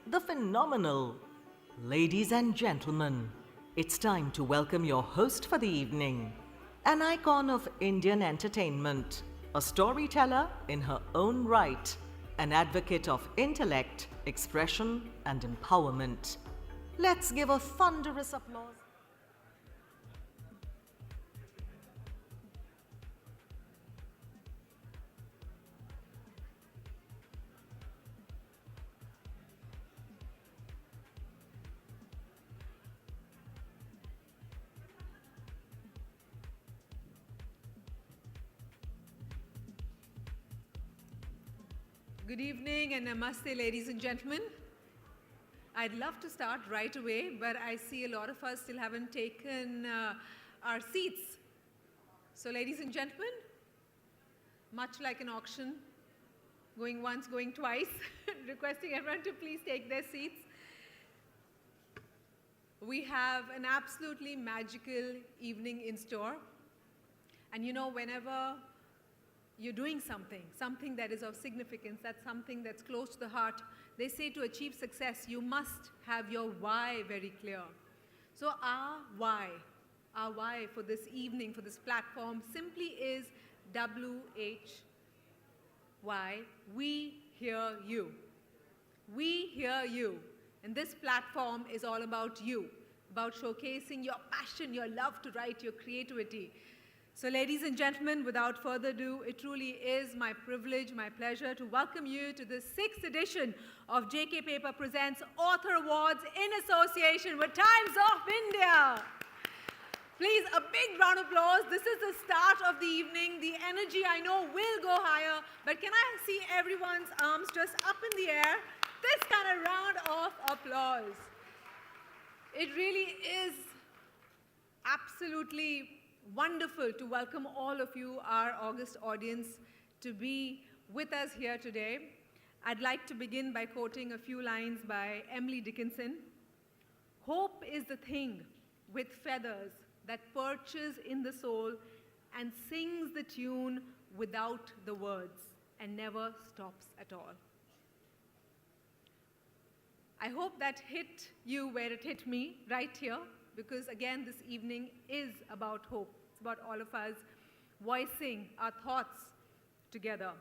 the phenomenal. Ladies and gentlemen, it's time to welcome your host for the evening, an icon of Indian entertainment, a storyteller in her own right, an advocate of intellect, expression, and empowerment. Let's give a thunderous applause. Good evening and namaste, ladies and gentlemen. I'd love to start right away, but I see a lot of us still haven't taken our seats. So, ladies and gentlemen, much like an auction, going once, going twice, requesting everyone to please take their seats. We have an absolutely magical evening in store. And you know, whenever you're doing something that is of significance, that's something that's close to the heart, they say to achieve success, you must have your why very clear. So our why for this evening, for this platform, simply is WHY, we hear you. We hear you. And this platform is all about you, about showcasing your passion, your love to write, your creativity. So ladies and gentlemen, without further ado, it truly is my privilege, my pleasure to welcome you to the 6th edition of JK Paper Presents Author Awards in association with Times of India. Please, a big round of applause. This is the start of the evening. The energy, I know, will go higher, but can I see everyone's arms just up in the air? This kind of round of applause. It really is absolutely wonderful to welcome all of you, our August audience, to be with us here today. I'd like to begin by quoting a few lines by Emily Dickinson. Hope is the thing with feathers that perches in the soul and sings the tune without the words and never stops at all. I hope that hit you where it hit me, right here, because again, this evening is about hope. It's about all of us voicing our thoughts together.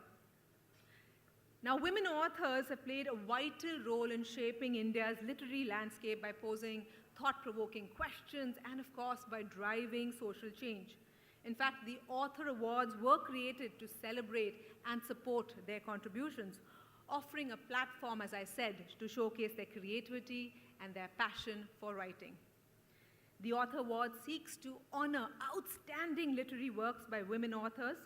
Now, women authors have played a vital role in shaping India's literary landscape by posing thought-provoking questions and, of course, by driving social change. In fact, the Author Awards were created to celebrate and support their contributions, offering a platform, as I said, to showcase their creativity and their passion for writing. The Author Award seeks to honor outstanding literary works by women authors,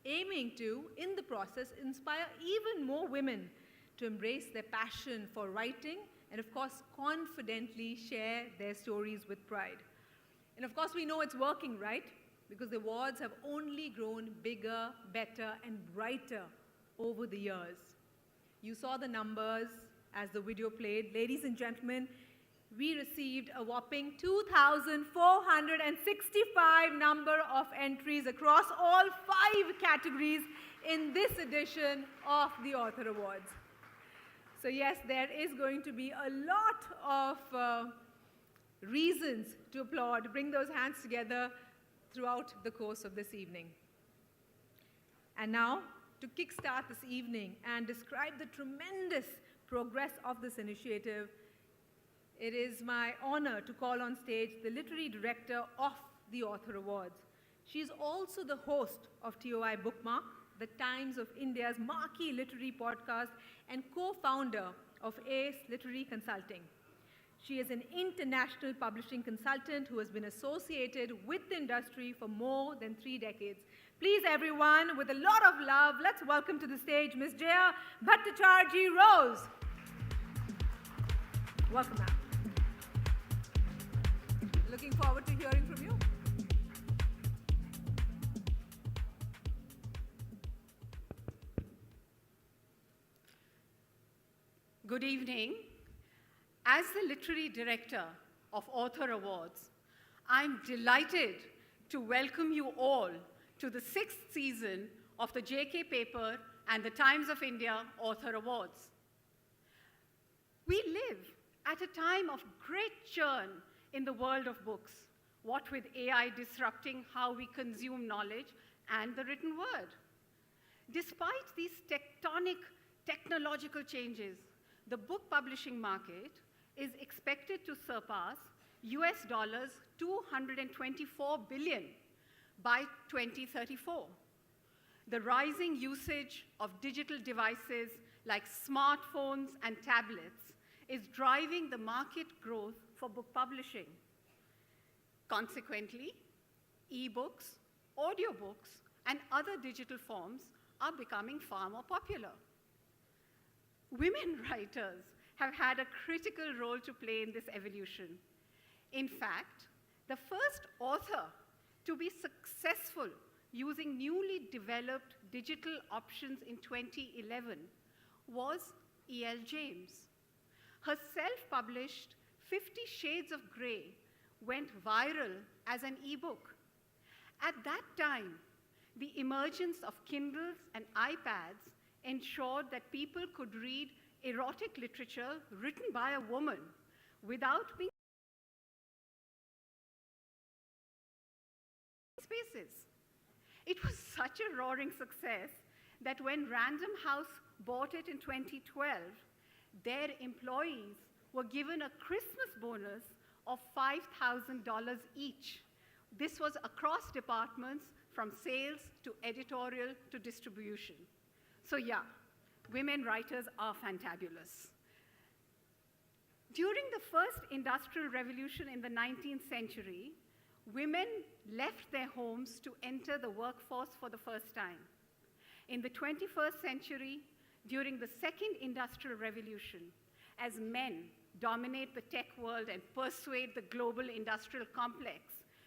aiming to, in the process, inspire even more women to embrace their passion for writing and, of course, confidently share their stories with pride. And, of course, we know it's working, right? Because the awards have only grown bigger, better, and brighter over the years. You saw the numbers as the video played. Ladies and gentlemen, we received a whopping 2,465 number of entries across all 5 categories in this edition of the Author Awards. So yes, there is going to be a lot of reasons to applaud, bring those hands together throughout the course of this evening. And now, to kickstart this evening and describe the tremendous progress of this initiative, it is my honor to call on stage the literary director of the Author Awards. She is also the host of TOI Bookmark, the Times of India's marquee literary podcast, and co-founder of ACE Literary Consulting. She is an international publishing consultant who has been associated with the industry for more than 3 decades. Please, everyone, with a lot of love, let's welcome to the stage Ms. Jaya Bhattacharjee Rose. Welcome, ma'am. Looking forward to hearing from you. Good evening. As the literary director of Author Awards, I'm delighted to welcome you all to the 6th season of the JK Paper and the Times of India Author Awards. We live at a time of great churn in the world of books, what with AI disrupting how we consume knowledge and the written word. Despite these tectonic technological changes, the book publishing market is expected to surpass US dollars 224 billion by 2034. The rising usage of digital devices like smartphones and tablets is driving the market growth for book publishing. Consequently, ebooks, audiobooks, and other digital forms are becoming far more popular. Women writers have had a critical role to play in this evolution. In fact, the first author to be successful using newly developed digital options in 2011 was E.L. James. Her self-published 50 Shades of Grey went viral as an ebook. At that time, the emergence of Kindles and iPads ensured that people could read erotic literature written by a woman without being spaces. It was such a roaring success that when Random House bought it in 2012, their employees were given a Christmas bonus of $5,000 each. This was across departments, from sales to editorial to distribution. So yeah, women writers are fantabulous. During the first industrial revolution in the 19th century, women left their homes to enter the workforce for the first time. In the 21st century, during the second industrial revolution, as men dominate the tech world and persuade the global industrial complex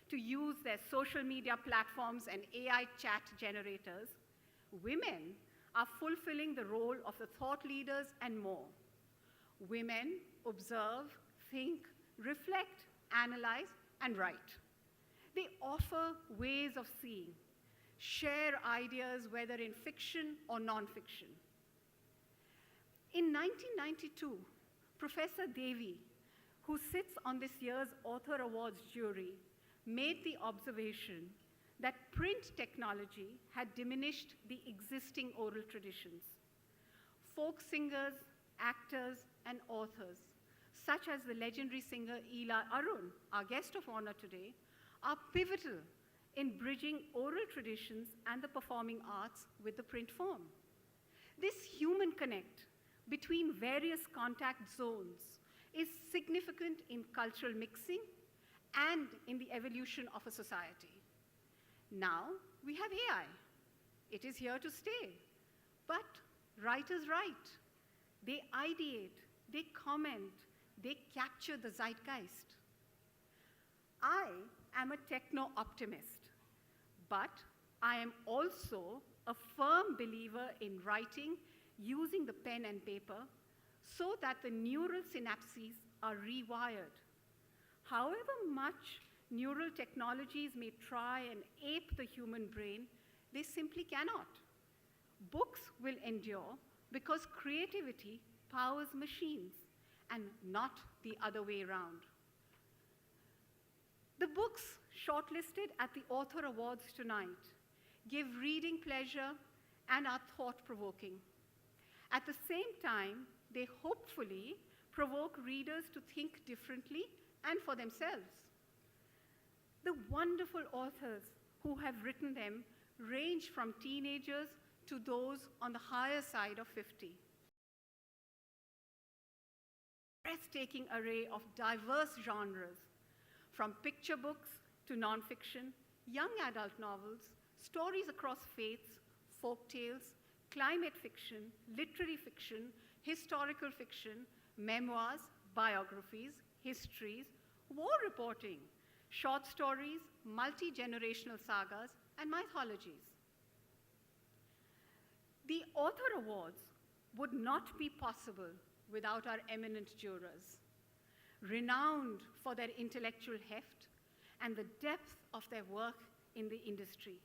to use their social media platforms and AI chat generators, women are fulfilling the role of the thought leaders and more. Women observe, think, reflect, analyze, and write. They offer ways of seeing, share ideas, whether in fiction or nonfiction. In 1992, Professor Devi, who sits on this year's Author Awards jury, made the observation that print technology had diminished the existing oral traditions. Folk singers, actors, and authors, such as the legendary singer Ela Arun, our guest of honor today, are pivotal in bridging oral traditions and the performing arts with the print form. This human connect between various contact zones is significant in cultural mixing and in the evolution of a society. Now we have AI. It is here to stay. But writers write. They ideate, they comment, they capture the zeitgeist. I am a techno-optimist, but I am also a firm believer in writing using the pen and paper so that the neural synapses are rewired. However much neural technologies may try and ape the human brain, they simply cannot. Books will endure because creativity powers machines and not the other way around. The books shortlisted at the Author Awards tonight give reading pleasure and are thought-provoking. At the same time, they hopefully provoke readers to think differently and for themselves. The wonderful authors who have written them range from teenagers to those on the higher side of 50. Breathtaking array of diverse genres, from picture books to nonfiction, young adult novels, stories across faiths, folk tales, climate fiction, literary fiction, historical fiction, memoirs, biographies, histories, war reporting, short stories, multi-generational sagas, and mythologies. The Author Awards would not be possible without our eminent jurors, renowned for their intellectual heft and the depth of their work in the industry.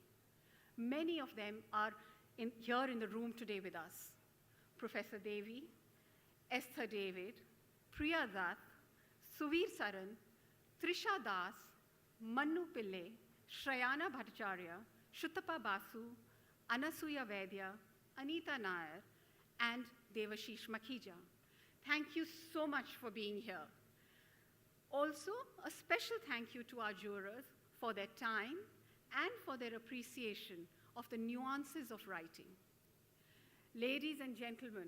Many of them are here in the room today with us. Professor Devi, Esther David, Priya Dutt, Suvir Saran, Trisha Das, Mannu Pillai, Shrayana Bhattacharya, Shuttapa Basu, Anasuya Vaidya, Anita Nair, and Devashish Makhija. Thank you so much for being here. Also, a special thank you to our jurors for their time and for their appreciation of the nuances of writing. Ladies and gentlemen,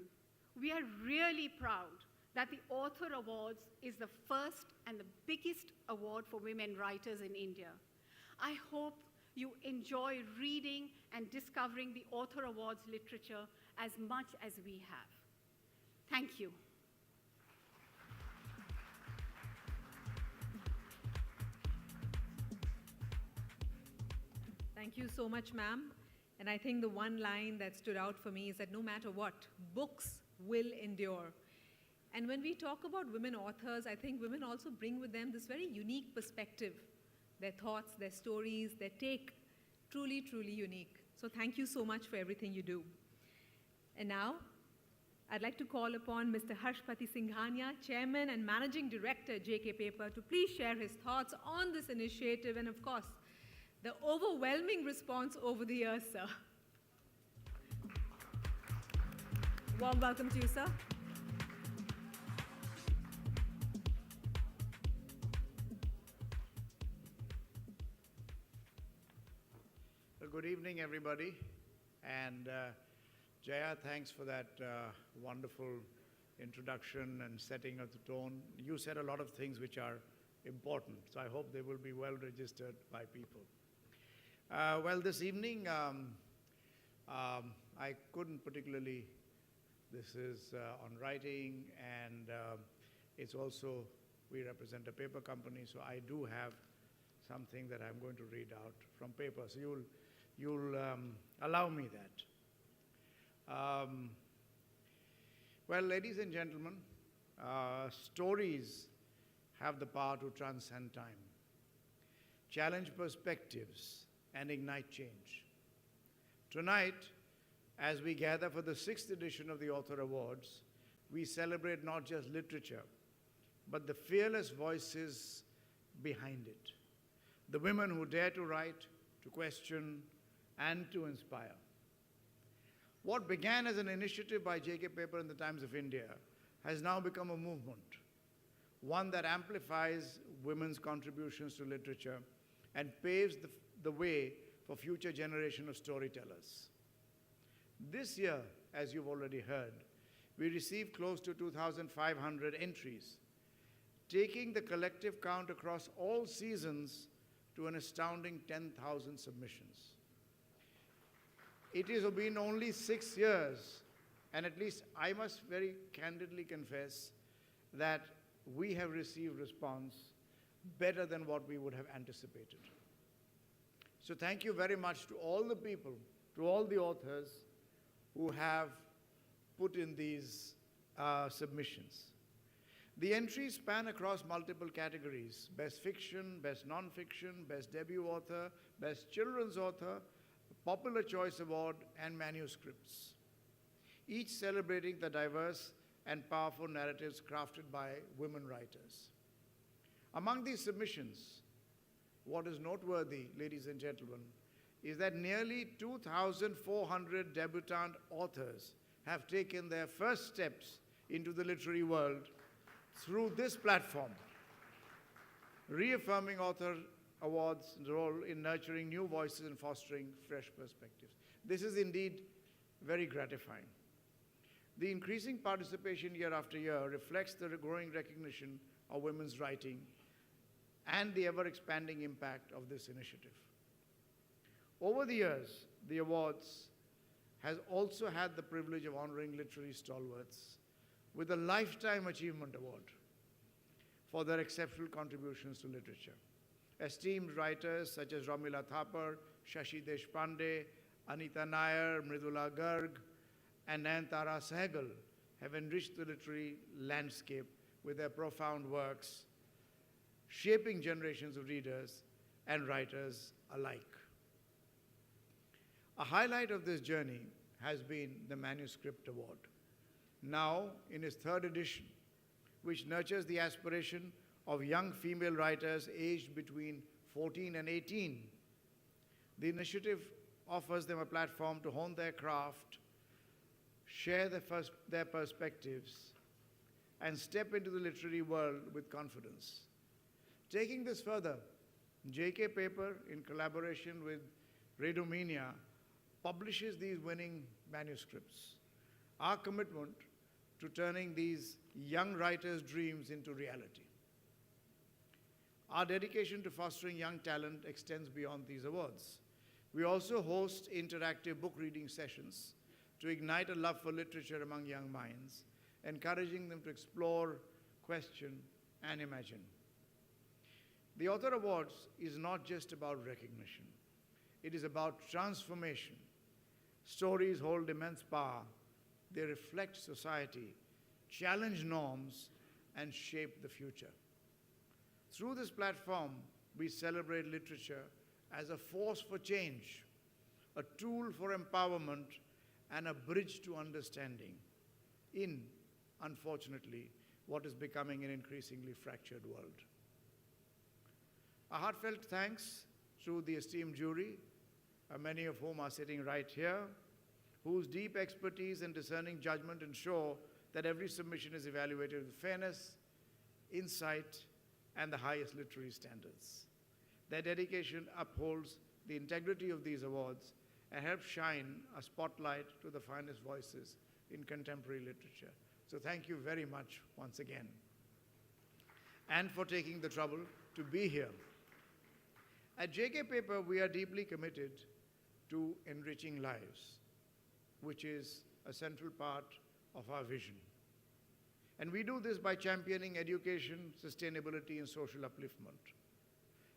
we are really proud that the Author Awards is the first and the biggest award for women writers in India. I hope you enjoy reading and discovering the Author Awards literature as much as we have. Thank you. Thank you so much, ma'am. And I think the one line that stood out for me is that no matter what, books will endure. And when we talk about women authors, I think women also bring with them this very unique perspective. Their thoughts, their stories, their take, truly, truly unique. So thank you so much for everything you do. And now, I'd like to call upon Mr. Harshpati Singhania, Chairman and Managing Director, JK Paper, to please share his thoughts on this initiative and, of course, the overwhelming response over the years, sir. Warm welcome to you, sir. Well, good evening, everybody. And Jaya, thanks for that wonderful introduction and setting of the tone. You said a lot of things which are important, so I hope they will be well registered by people. Well, this evening, I couldn't particularly, this is on writing, and it's also, we represent a paper company, so I do have something that I'm going to read out from paper. So you'll allow me that. Well, ladies and gentlemen, stories have the power to transcend time, challenge perspectives, and ignite change. Tonight, as we gather for the 6th edition of the Author Awards, we celebrate not just literature, but the fearless voices behind it. The women who dare to write, to question, and to inspire. What began as an initiative by JK Paper in the Times of India has now become a movement, one that amplifies women's contributions to literature and paves the way for future generation of storytellers. This year, as you've already heard, we received close to 2,500 entries, taking the collective count across all seasons to an astounding 10,000 submissions. It has been only 6 years, and at least I must very candidly confess that we have received response better than what we would have anticipated. So thank you very much to all the people, to all the authors who have put in these submissions. The entries span across multiple categories: best fiction, best non-fiction, best debut author, best children's author, Popular Choice Award, and manuscripts, each celebrating the diverse and powerful narratives crafted by women writers. Among these submissions, what is noteworthy, ladies and gentlemen, is that nearly 2,400 debutante authors have taken their first steps into the literary world through this platform, reaffirming Author Awards' role in nurturing new voices and fostering fresh perspectives. This is indeed very gratifying. The increasing participation year after year reflects the growing recognition of women's writing and the ever-expanding impact of this initiative. Over the years, the awards has also had the privilege of honoring literary stalwarts with a Lifetime Achievement Award for their exceptional contributions to literature. Esteemed writers such as Ramila Thapar, Shashi Deshpande, Anita Nair, Mridula Garg, and Nayantara Sehgal have enriched the literary landscape with their profound works, shaping generations of readers and writers alike. A highlight of this journey has been the Manuscript Award. Now, in its 3rd edition, which nurtures the aspiration of young female writers aged between 14 and 18. The initiative offers them a platform to hone their craft, share their perspectives, and step into the literary world with confidence. Taking this further, JK Paper, in collaboration with Redomania, publishes these winning manuscripts. Our commitment to turning these young writers' dreams into reality. Our dedication to fostering young talent extends beyond these awards. We also host interactive book reading sessions to ignite a love for literature among young minds, encouraging them to explore, question, and imagine. The Author Awards is not just about recognition. It is about transformation. Stories hold immense power. They reflect society, challenge norms, and shape the future. Through this platform, we celebrate literature as a force for change, a tool for empowerment, and a bridge to understanding in, unfortunately, what is becoming an increasingly fractured world. A heartfelt thanks to the esteemed jury, many of whom are sitting right here, whose deep expertise and discerning judgment ensure that every submission is evaluated with fairness, insight, and the highest literary standards. Their dedication upholds the integrity of these awards and helps shine a spotlight to the finest voices in contemporary literature. So thank you very much once again, and for taking the trouble to be here. At JK Paper, we are deeply committed to enriching lives, which is a central part of our vision. And we do this by championing education, sustainability, and social upliftment.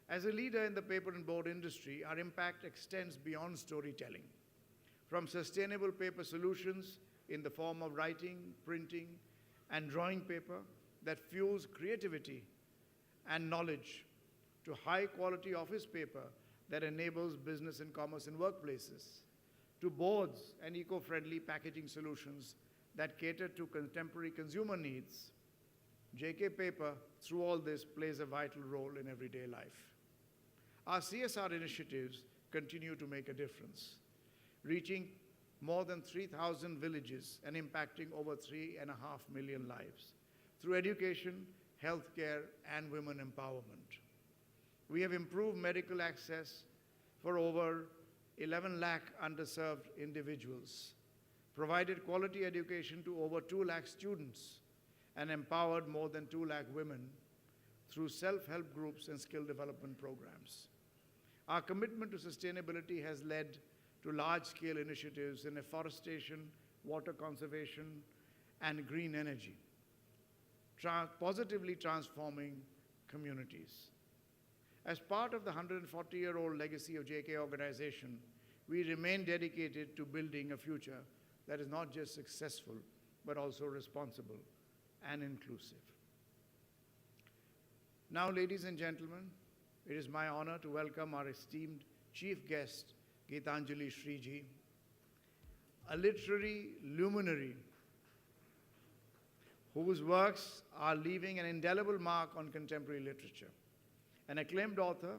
As a leader in the paper and board industry, our impact extends beyond storytelling. From sustainable paper solutions in the form of writing, printing, and drawing paper that fuels creativity and knowledge, to high-quality office paper that enables business and commerce in workplaces, to boards and eco-friendly packaging solutions that cater to contemporary consumer needs. JK Paper, through all this, plays a vital role in everyday life. Our CSR initiatives continue to make a difference, reaching more than 3,000 villages and impacting over 3.5 million lives through education, healthcare, and women empowerment. We have improved medical access for over 11 lakh underserved individuals, provided quality education to over 2 lakh students, and empowered more than 2 lakh women through self-help groups and skill development programs. Our commitment to sustainability has led to large-scale initiatives in afforestation, water conservation, and green energy, positively transforming communities. As part of the 140-year-old legacy of JK organization, we remain dedicated to building a future that is not just successful, but also responsible and inclusive. Now, ladies and gentlemen, it is my honor to welcome our esteemed chief guest, Geetanjali Shriji, a literary luminary whose works are leaving an indelible mark on contemporary literature. An acclaimed author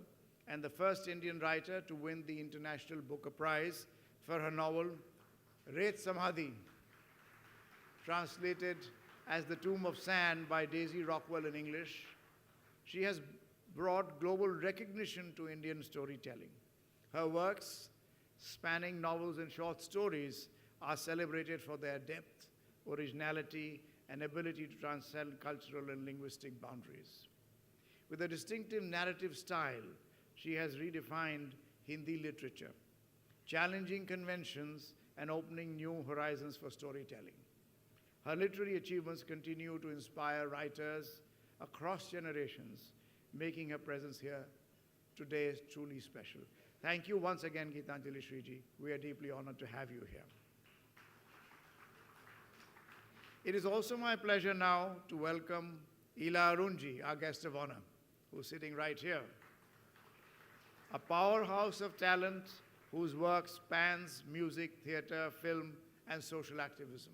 and the first Indian writer to win the International Booker Prize for her novel, Ret Samadhi, translated as The Tomb of Sand by Daisy Rockwell in English. She has brought global recognition to Indian storytelling. Her works, spanning novels and short stories, are celebrated for their depth, originality, and ability to transcend cultural and linguistic boundaries. With a distinctive narrative style, she has redefined Hindi literature, challenging conventions and opening new horizons for storytelling. Her literary achievements continue to inspire writers across generations, making her presence here today truly special. Thank you once again, Geetanjali Shriji. We are deeply honored to have you here. It is also my pleasure now to welcome Ila Arunji, our guest of honor, who's sitting right here. A powerhouse of talent whose work spans music, theater, film, and social activism.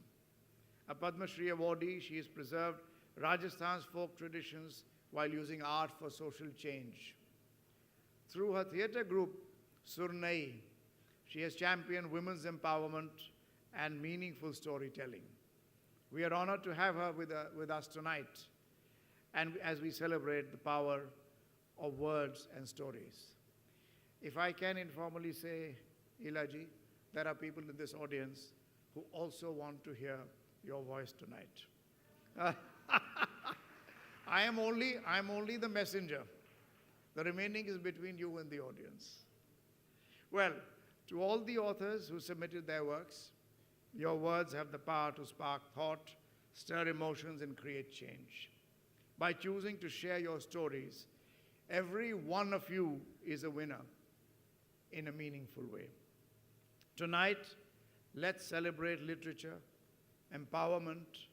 A Padma Shri awardee, she has preserved Rajasthan's folk traditions while using art for social change. Through her theatre group, Surnai, she has championed women's empowerment and meaningful storytelling. We are honored to have her with us tonight, and as we celebrate the power of words and stories. If I can informally say, Ilaji, there are people in this audience who also want to hear your voice tonight. I am only the messenger. The remaining is between you and the audience. Well, to all the authors who submitted their works, your words have the power to spark thought, stir emotions, and create change. By choosing to share your stories, every one of you is a winner in a meaningful way. Tonight, let's celebrate literature, empowerment,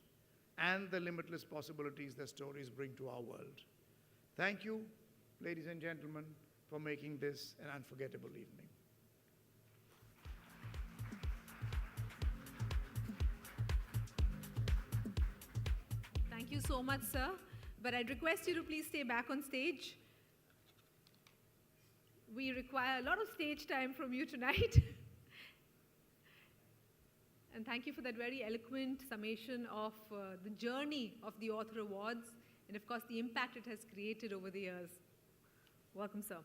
and the limitless possibilities that stories bring to our world. Thank you, ladies and gentlemen, for making this an unforgettable evening. Thank you so much, sir. But I'd request you to please stay back on stage. We require a lot of stage time from you tonight. And thank you for that very eloquent summation of the journey of the Author Awards and, of course, the impact it has created over the years. Welcome, sir.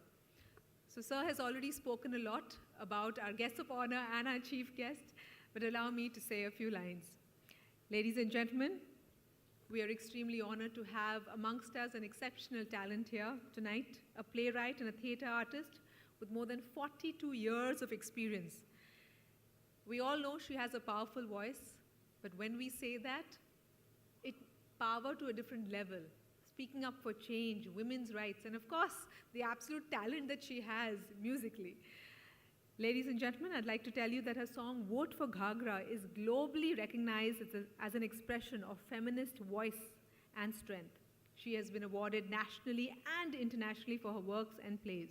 So, sir has already spoken a lot about our guest of honor and our chief guest, but allow me to say a few lines. Ladies and gentlemen, we are extremely honored to have amongst us an exceptional talent here tonight, a playwright and a theater artist with more than 42 years of experience. We all know she has a powerful voice, but when we say that, it's power to a different level, speaking up for change, women's rights, and of course, the absolute talent that she has musically. Ladies and gentlemen, I'd like to tell you that her song Vote for Ghagra is globally recognized as an expression of feminist voice and strength. She has been awarded nationally and internationally for her works and plays.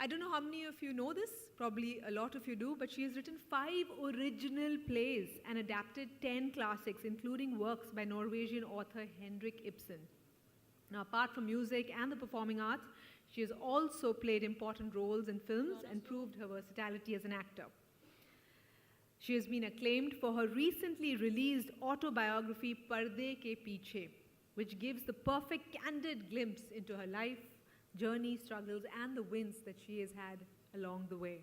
I don't know how many of you know this, probably a lot of you do, but she has written 5 original plays and adapted 10 classics, including works by Norwegian author Henrik Ibsen. Now, apart from music and the performing arts, she has also played important roles in films and proved her versatility as an actor. She has been acclaimed for her recently released autobiography, Parde Ke Piche, which gives the perfect candid glimpse into her life, journey, struggles, and the wins that she has had along the way.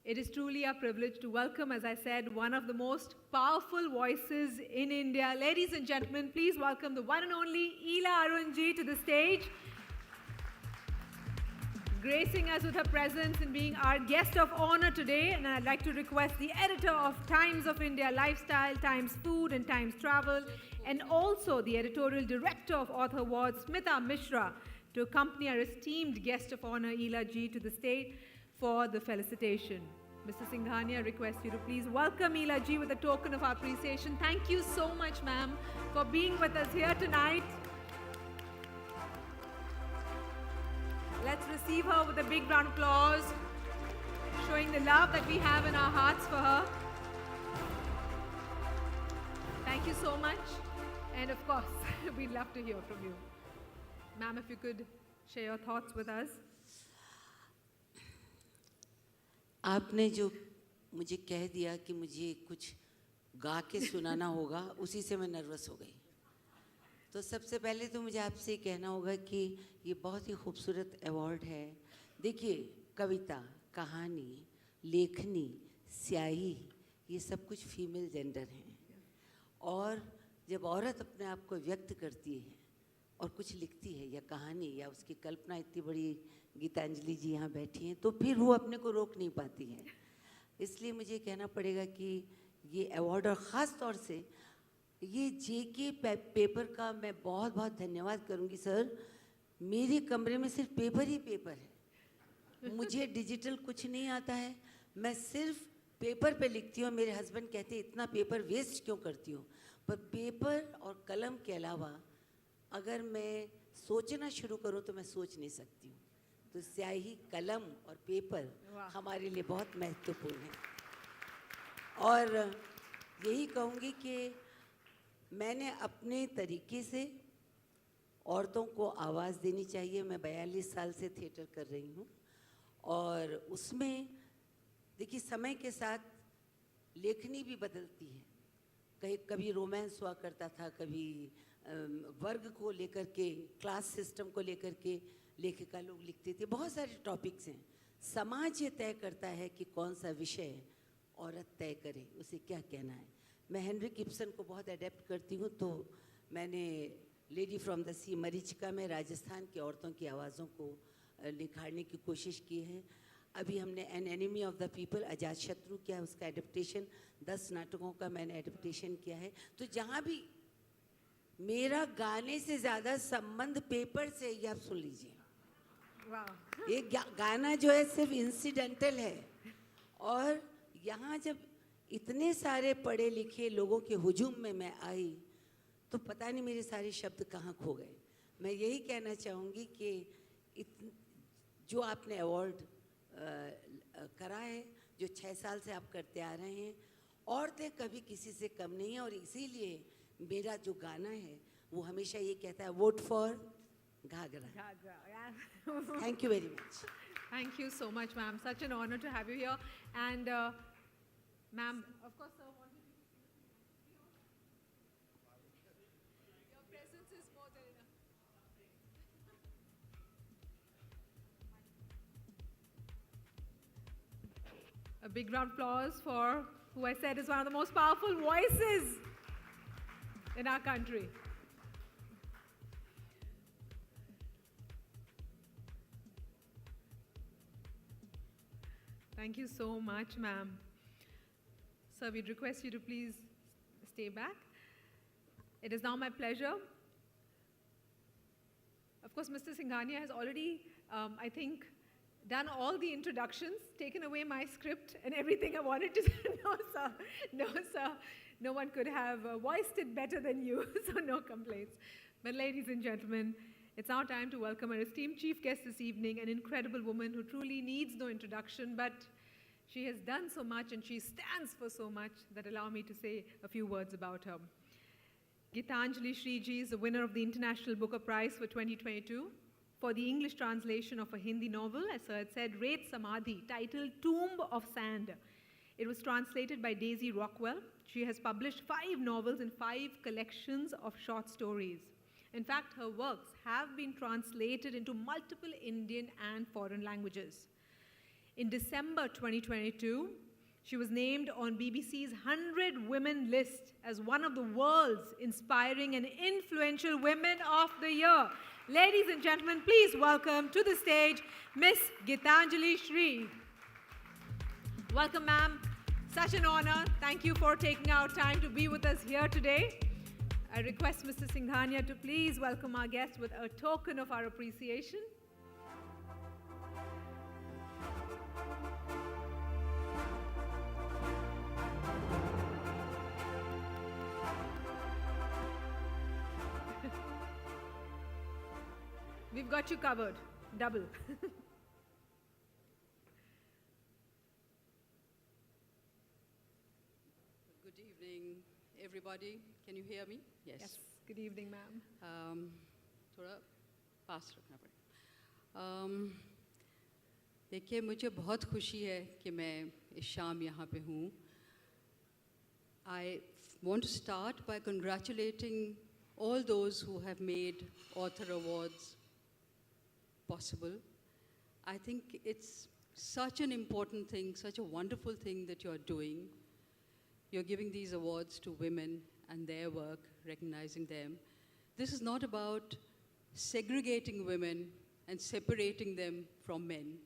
It is truly a privilege to welcome, as I said, one of the most powerful voices in India. Ladies and gentlemen, please welcome the one and only Ila Arunji to the stage, gracing us with her presence and being our guest of honor today. And I'd like to request the editor of Times of India Lifestyle, Times Food, and Times Travel, and also the editorial director of Author Awards, Smita Mishra, to accompany our esteemed guest of honor, Ila Ji, to the stage for the felicitation. Mr. Singhania, I request you to please welcome Ila Ji with a token of our appreciation. Thank you so much, ma'am, for being with us here tonight. Let's receive her with a big round of applause, showing the love that we have in our hearts for her. Thank you so much. And of course, we'd love to hear from you. Ma'am, if you could share your thoughts with us. आपने जो मुझे कह दिया कि मुझे कुछ गा के सुनाना होगा, उसी से मैं नर्वस हो गई। तो सबसे पहले तो मुझे आपसे कहना होगा कि ये बहुत ही खूबसूरत अवार्ड है। देखिए, कविता, कहानी, लेखनी, स्याही, ये सब कुछ फीमेल जेंडर हैं। और जब औरत अपने आप को व्यक्त करती है और कुछ लिखती है, या कहानी या उसकी कल्पना इतनी बड़ी, गीतांजलि जी यहाँ बैठी हैं, तो फिर वो अपने को रोक नहीं पाती है। इसलिए मुझे कहना पड़ेगा कि ये अवार्ड, और ख़ास तौर से ये जेके पेपर का मैं बहुत बहुत धन्यवाद करूँगी। सर, मेरे कमरे में सिर्फ पेपर ही पेपर है, मुझे डिजिटल कुछ नहीं आता है, मैं सिर्फ पेपर पे लिखती हूँ। मेरे हस्बैंड कहते हैं इतना पेपर वेस्ट क्यों करती हो, पर पेपर और कलम के अलावा अगर मैं सोचना शुरू करूँ तो मैं सोच नहीं सकती हूँ। तो स्याही, कलम और पेपर हमारे लिए बहुत महत्वपूर्ण है। और यही कहूँगी कि मैंने अपने तरीके से औरतों को आवाज़ देनी चाहिए। मैं 42 साल से थिएटर कर रही हूँ और उसमें देखिए समय के साथ लेखनी भी बदलती है। कभी रोमांस हुआ करता था, कभी वर्ग को लेकर के, क्लास सिस्टम को लेकर के लेखिका लोग लिखते थे। बहुत सारे टॉपिक्स हैं। समाज ये तय करता है कि कौन सा विषय औरत तय करे, उसे क्या कहना है। मैं हेनरी गिब्सन को बहुत अडेप्ट करती हूँ, तो मैंने लेडी फ्रॉम द सी मरीचिका में राजस्थान की औरतों की आवाज़ों को निखारने की कोशिश की है। अभी हमने an enemy of the people Ajatashatru किया है, उसका एडेप्टेशन 10 नाटकों का मैंने एडेप्टेशन किया है। तो जहाँ भी मेरा गाने से ज़्यादा संबंध पेपर से, ये आप सुन लीजिए। ये गाना जो है सिर्फ इंसिडेंटल है, और यहाँ जब इतने सारे पढ़े लिखे लोगों के हुजूम में मैं आई तो पता नहीं मेरे सारे शब्द कहाँ खो गए। मैं यही कहना चाहूँगी कि जो आपने अवार्ड करा है, जो 6 साल से आप करते आ रहे हैं, औरतें कभी किसी से कम नहीं है। और इसीलिए मेरा जो गाना है वो हमेशा ये कहता है, वोट फॉर घाघरा। Thank you very much. Thank you so much, ma'am. Such an honor to have you here. And, ma'am, of course, sir, wanted you to your presence is more than enough. A big round of applause for who I said is one of the most powerful voices in our country. Thank you so much, ma'am. Sir, we'd request you to please stay back. It is now my pleasure. Of course, Mr. Singhania has already, I think, done all the introductions, taken away my script and everything I wanted to do. No, sir. No, sir. No one could have voiced it better than you, so no complaints. But ladies and gentlemen, it's our time to welcome our esteemed chief guest this evening, an incredible woman who truly needs no introduction, but she has done so much and she stands for so much that allow me to say a few words about her. Gitanjali Shriji is the winner of the International Booker Prize for 2022 for the English translation of a Hindi novel, as Sir had said, Ret Samadhi, titled Tomb of Sand. It was translated by Daisy Rockwell. She has published 5 novels and 5 collections of short stories. In fact, her works have been translated into multiple Indian and foreign languages. In December 2022, she was named on BBC's 100 Women list as one of the world's inspiring and influential women of the year. Ladies and gentlemen, please welcome to the stage Miss Gitanjali Shri. Welcome, ma'am. Such an honor. Thank you for taking out time to be with us here today. I request Mr. Singhania to please welcome our guest with a token of our appreciation. We've got you covered, double. Good evening, everybody. Can you hear me? Yes. Good evening, ma'am. थोड़ा पास रखना पड़ेगा। देखिए, मुझे बहुत खुशी है कि मैं इस शाम यहाँ पे हूँ. I want to start by congratulating all those who have made Author Awards possible. I think it's such an important thing, such a wonderful thing that you're doing. You're giving these awards to women and their work, recognizing them. This is not about segregating women and separating them from men.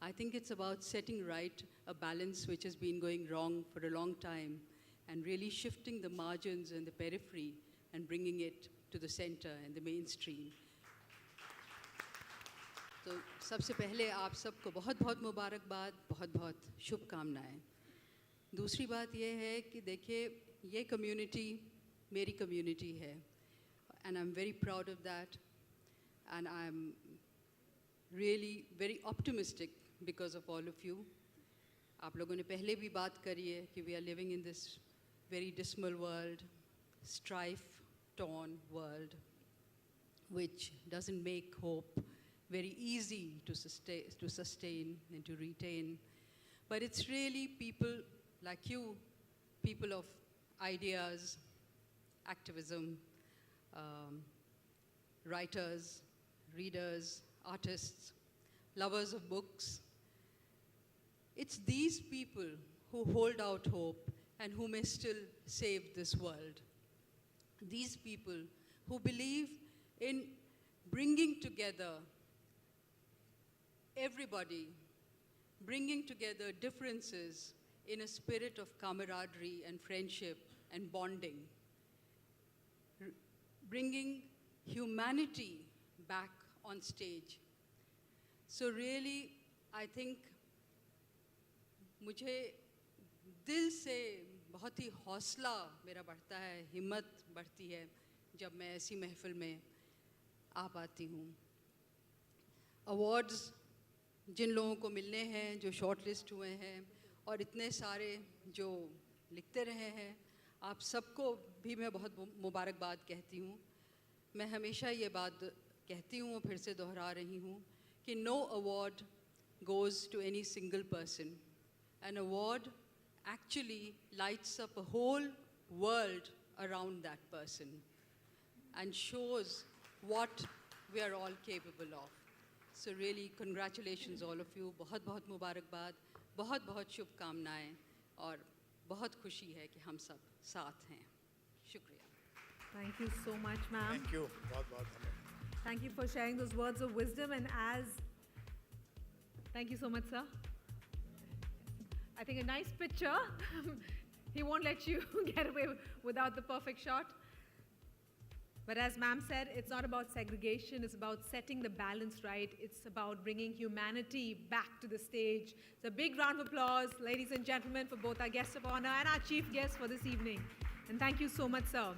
I think it's about setting right a balance which has been going wrong for a long time and really shifting the margins and the periphery and bringing it to the center and the mainstream. तो सबसे पहले आप सबको बहुत बहुत मुबारकबाद, बहुत बहुत शुभकामनाएं. दूसरी बात ये है कि देखिए, ये कम्युनिटी मेरी कम्युनिटी है, and I'm very proud of that, and I'm really very optimistic because of all of you. आप लोगों ने पहले भी बात करी है कि we are living in this very dismal world, strife-torn world, which doesn't make hope very easy to sustain and to retain. But it's really people like you, people of ideas, activism, writers, readers, artists, lovers of books. It's these people who hold out hope and who may still save this world. These people who believe in bringing together everybody, bringing together differences in a spirit of camaraderie and friendship and bonding, bringing humanity back on stage. So really, I think मुझे दिल से बहुत ही हौसला मेरा बढ़ता है, हिम्मत बढ़ती है जब मैं ऐसी महफिल में आ पाती हूँ. अवार्ड्स जिन लोगों को मिलने हैं, जो शॉर्ट लिस्ट हुए हैं, और इतने सारे जो लिखते रहे हैं, आप सबको भी मैं बहुत मुबारकबाद कहती हूँ. मैं हमेशा ये बात कहती हूँ, फिर से दोहरा रही हूँ कि no award goes to any single person. An award actually lights up a whole world around that person and shows what we are all capable of. So really, congratulations all of you. बहुत-बहुत मुबारकबाद, बहुत-बहुत शुभकामनाएं, और बहुत खुशी है कि हम सब साथ हैं. शुक्रिया. Thank you so much, ma'am. Thank you. बहुत-बहुत धन्यवाद. Thank you for sharing those words of wisdom. And thank you so much, sir. I think a nice picture. He won't let you get away without the perfect shot. But as ma'am said, it's not about segregation, it's about setting the balance right. It's about bringing humanity back to the stage. So a big round of applause, ladies and gentlemen, for both our guests of honor and our chief guest for this evening. And thank you so much, sir.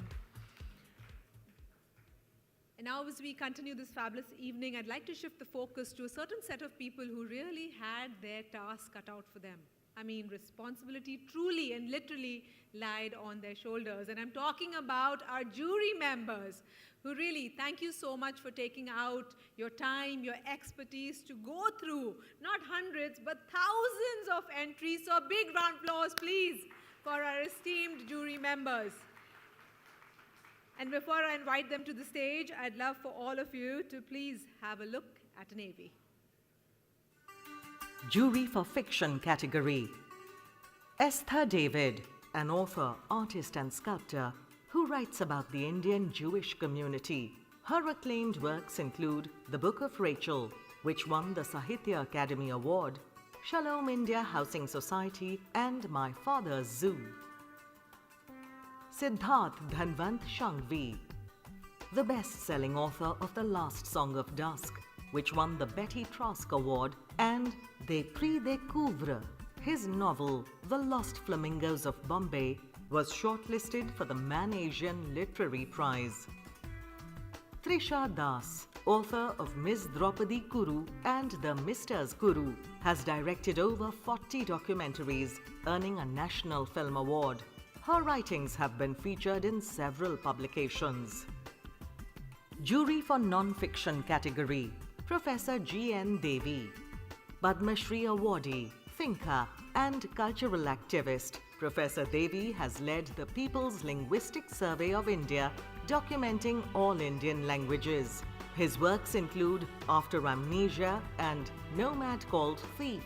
And now as we continue this fabulous evening, I'd like to shift the focus to a certain set of people who really had their task cut out for them. I mean, responsibility truly and literally lied on their shoulders. And I'm talking about our jury members, who really, thank you so much for taking out your time, your expertise to go through not hundreds, but thousands of entries. So a big round of applause, please, for our esteemed jury members. And before I invite them to the stage, I'd love for all of you to please have a look at an AV. Jury for Fiction category. Esther David, an author, artist and sculptor who writes about the Indian Jewish community. Her acclaimed works include The Book of Rachel, which won the Sahitya Academy Award, Shalom India Housing Society, and My Father's Zoo. Siddharth Dhanvant Shangvi, the best-selling author of The Last Song of Dusk, which won the Betty Trask Award, and Des Prix Découvre. His novel, The Lost Flamingos of Bombay, was shortlisted for the Man Asian Literary Prize. Trisha Das, author of Ms. Draupadi Kuru and The Misters Kuru, has directed over 40 documentaries, earning a National Film Award. Her writings have been featured in several publications. Jury for Non-Fiction category. Professor G.N. Devi. Padma Shri awardee, thinker and cultural activist, Professor Devi has led the People's Linguistic Survey of India, documenting all Indian languages. His works include After Amnesia and Nomad Called Thief.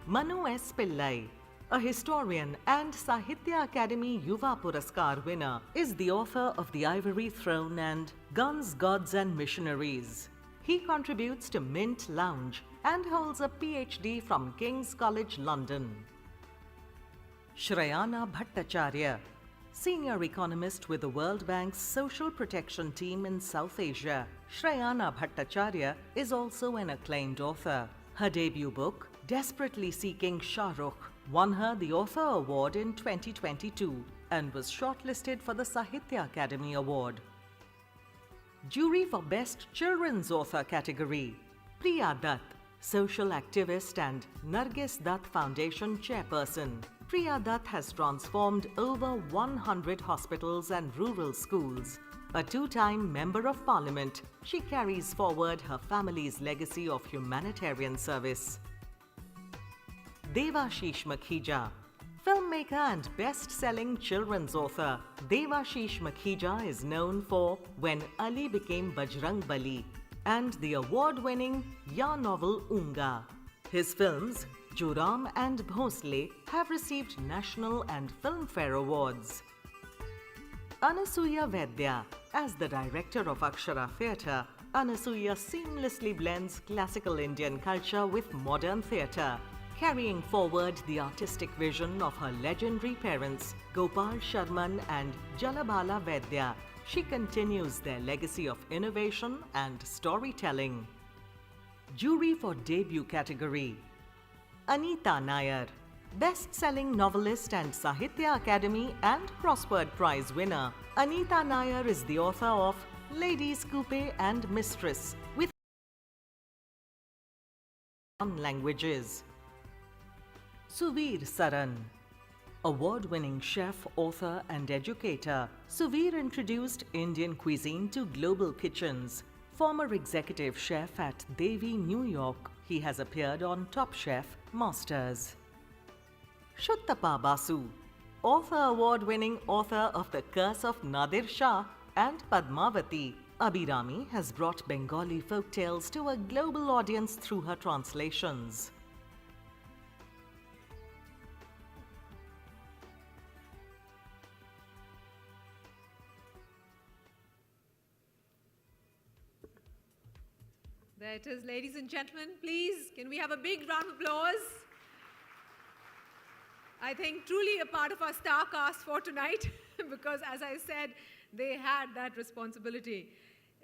Manu S. Pillai, a historian and Sahitya Academy Yuva Puraskar winner, is the author of The Ivory Throne and Guns, Gods and Missionaries. He contributes to Mint Lounge and holds a PhD from King's College London. Shrayana Bhattacharya, senior economist with the World Bank's Social Protection Team in South Asia. Shrayana Bhattacharya is also an acclaimed author. Her debut book, Desperately Seeking Shah Rukh, won her the Author Award in 2022 and was shortlisted for the Sahitya Academy Award. Jury for Best Children's Author category. Priya Dutt, social activist and Nargis Dutt Foundation chairperson. Priya Dutt has transformed over 100 hospitals and rural schools. A two-time Member of Parliament, she carries forward her family's legacy of humanitarian service. Devashish Makhija. Filmmaker and best-selling children's author, Devashish Makhija is known for When Ali Became Bajrang Bali and the award-winning Ya novel Unga. His films, Juram and Bhosle, have received national and Filmfare awards. Anasuya Vaidya. As the director of Akshara Theatre, Anasuya seamlessly blends classical Indian culture with modern theatre, carrying forward the artistic vision of her legendary parents, Gopal Sharman and Jalabala Vaidya. She continues their legacy of innovation and storytelling. Jury for debut category: Anita Nair. Best-selling novelist and Sahitya Academy and Crossword Prize winner, Anita Nair is the author of Ladies Coupe and Mistress with languages. Suvir Saran. Award-winning chef, author and educator, Suvir introduced Indian cuisine to global kitchens. Former executive chef at Devi, New York, he has appeared on Top Chef, Masters. Shuttapa Basu. Author award-winning author of The Curse of Nadir Shah and Padmavati, Abhirami has brought Bengali folk tales to a global audience through her translations. There it is, ladies and gentlemen. Please, can we have a big round of applause? I think truly a part of our star cast for tonight, because as I said, they had that responsibility.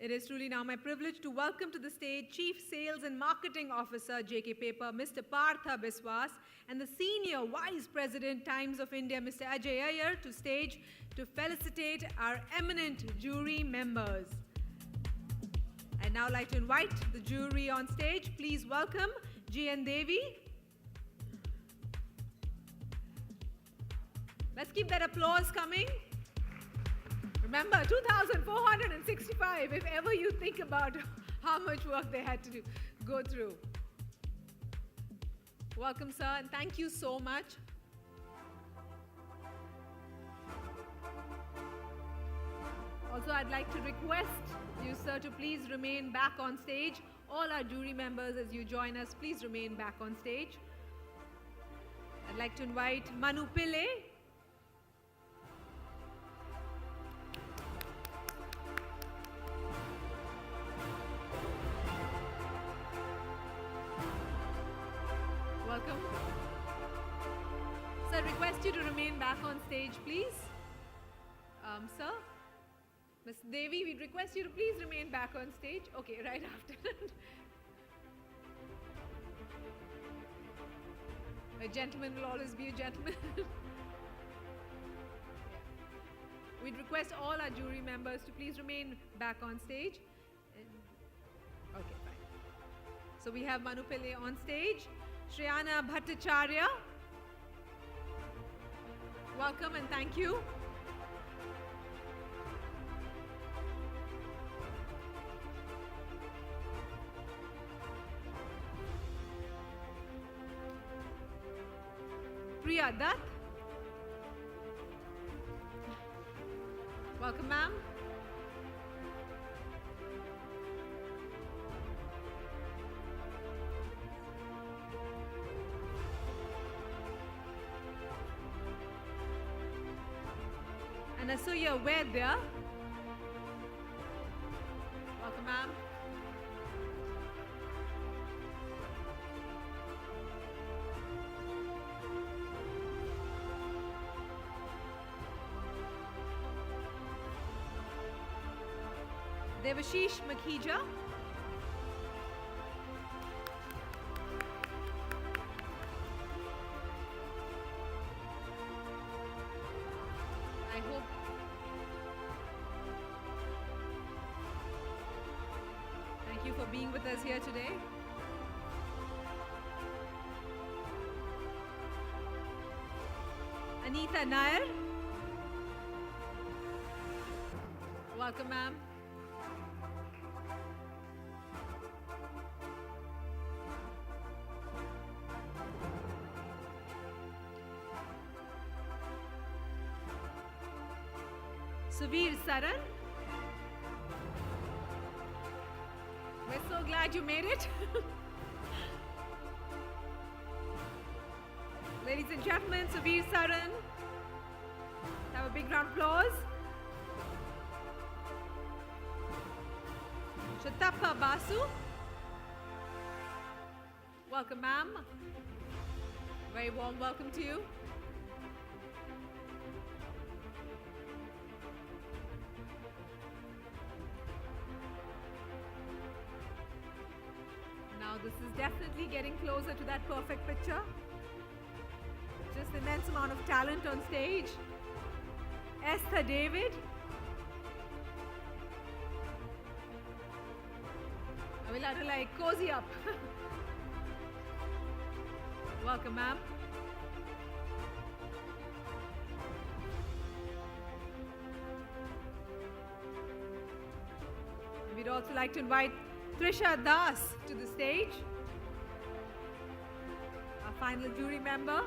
It is truly now my privilege to welcome to the stage Chief Sales and Marketing Officer, JK Paper, Mr. Partha Biswas, and the Senior Vice President, Times of India, Mr. Ajay Iyer, to stage to felicitate our eminent jury members. I'd now like to invite the jury on stage. Please welcome G.N. Devi. Let's keep that applause coming. Remember, 2,465, if ever you think about how much work they had to go through. Welcome, sir, and thank you so much. Also, I'd like to request you, sir, to please remain back on stage. All our jury members, as you join us, please remain back on stage. I'd like to invite Manu Pillai. Welcome. Sir, request you to remain back on stage, please. Sir, Ms. Devi, we'd request you to please remain back on stage. Okay, right after. A gentleman will always be a gentleman. We'd request all our jury members to please remain back on stage. Okay, fine. So we have Manu Pillai on stage. Shriyana Bhattacharya. Welcome and thank you. Priya Dutt. Welcome, ma'am. Anasuya Vaidya. Welcome, ma'am. Devashish Makhija. I hope thank you for being with us here today. Anita Nair. Welcome, ma'am. Suvir Saran. We're so glad you made it. Ladies and gentlemen, Suvir Saran. Have a big round of applause. Shatappa Basu. Welcome, ma'am. Very warm welcome to you. Now this is definitely getting closer to that perfect picture. Just immense amount of talent on stage. Esther David. I will have to like cozy up. Welcome, ma'am. We'd also like to invite Trisha Das to the stage, our final jury member.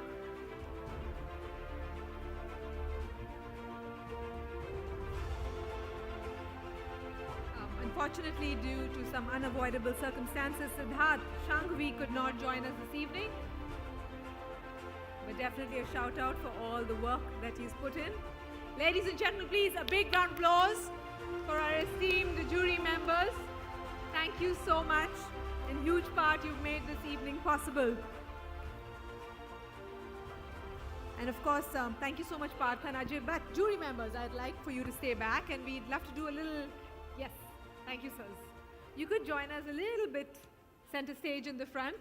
Unfortunately, due to some unavoidable circumstances, Siddharth Shangvi could not join us this evening. But definitely a shout out for all the work that he's put in. Ladies and gentlemen, please a big round of applause for our esteemed jury members. Thank you so much. In huge part, you've made this evening possible. And of course, thank you so much, Partha and Ajay. But jury members, I'd like for you to stay back and we'd love to do a little, yes, thank you, sirs. You could join us a little bit center stage in the front.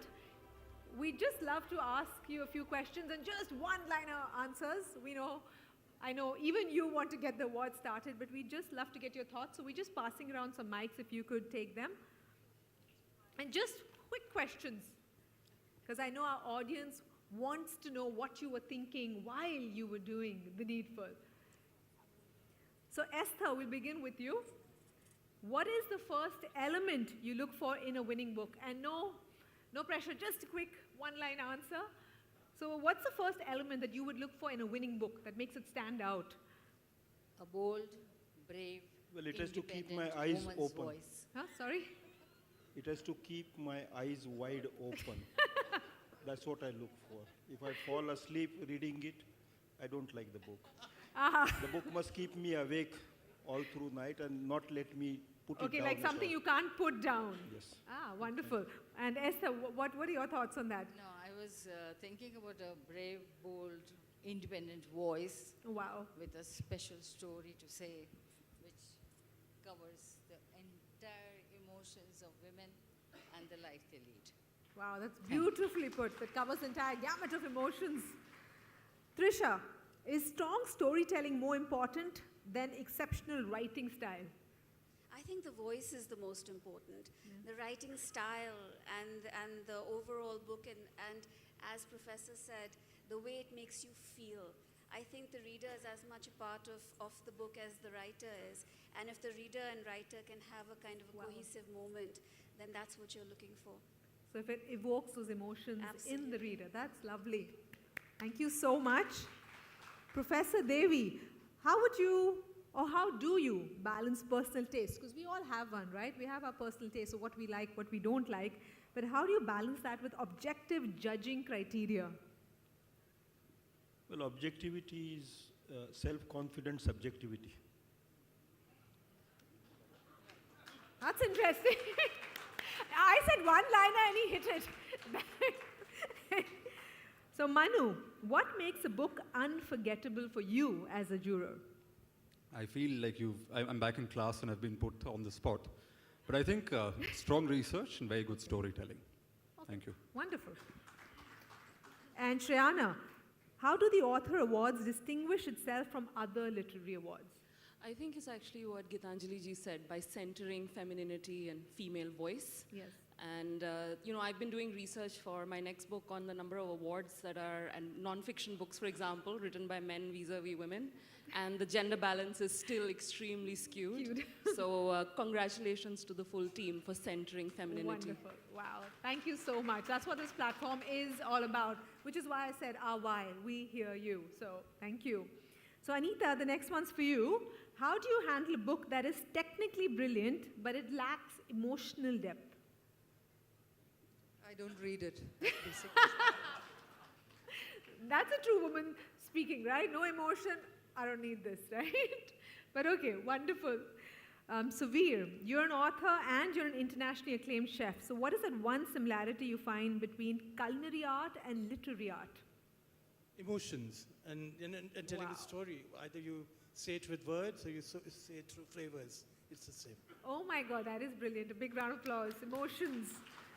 We'd just love to ask you a few questions and just one-liner answers. I know even you want to get the award started, but we'd just love to get your thoughts. So we're just passing around some mics if you could take them. And just quick questions, because I know our audience wants to know what you were thinking while you were doing the needful. So Esther, we'll begin with you. What is the first element you look for in a winning book? And no pressure, just a quick one-line answer. So what's the first element that you would look for in a winning book that makes it stand out? A bold, brave, well, it has to keep independent my eyes woman's open. voice. Huh? Sorry? It has to keep my eyes wide open. That's what I look for. If I fall asleep reading it, I don't like the book. The book must keep me awake all through night and not let me put it down. Okay, like something you can't put down. Yes. Wonderful. And Esther, what are your thoughts on that? No, I was thinking about a brave, bold, independent voice Wow. with a special story to say, which covers the entire emotions of women and the life they lead. Wow, that's beautifully put. That covers the entire gamut of emotions. Trisha, is strong storytelling more important than exceptional writing style? I think the voice is the most important. The writing style and the overall book and as Professor said, the way it makes you feel. I think the reader is as much a part of the book as the writer is. And if the reader and writer can have a kind of a cohesive moment, then that's what you're looking for. So if it evokes those emotions Absolutely. in the reader, that's lovely. Thank you so much. Professor Devi, how do you balance personal taste? Because we all have one, right? We have our personal taste, so what we like, what we don't like. But how do you balance that with objective judging criteria? Well, objectivity is self-confident subjectivity. That's interesting. I said one-liner and he hit it. So Manu, what makes a book unforgettable for you as a juror? I feel like I'm back in class and I've been put on the spot. But I think strong research and very good storytelling. Okay. Thank you. Wonderful. And Shreyana, how do the Author Awards distinguish itself from other literary awards? I think it's actually what Gitanjali ji said, by centering femininity and female voice. Yes. And I've been doing research for my next book on the number of awards that are, and non-fiction books, for example, written by men vis-a-vis women, and the gender balance is still extremely skewed. So congratulations to the full team for centering femininity. Wonderful. Wow. Thank you so much. That's what this platform is all about, which is why I said, why? We hear you. So thank you. So Anita, the next one's for you. How do you handle a book that is technically brilliant, but it lacks emotional depth? I don't read it. That's a true woman speaking, right? No emotion, I don't need this, right? But okay, wonderful. So Veer, you're an author and you're an internationally acclaimed chef. So what is that one similarity you find between culinary art and literary art? Emotions and telling a story. Either you say it with words or you say it through flavors. It's the same. Oh my God, that is brilliant. A big round of applause. Emotions.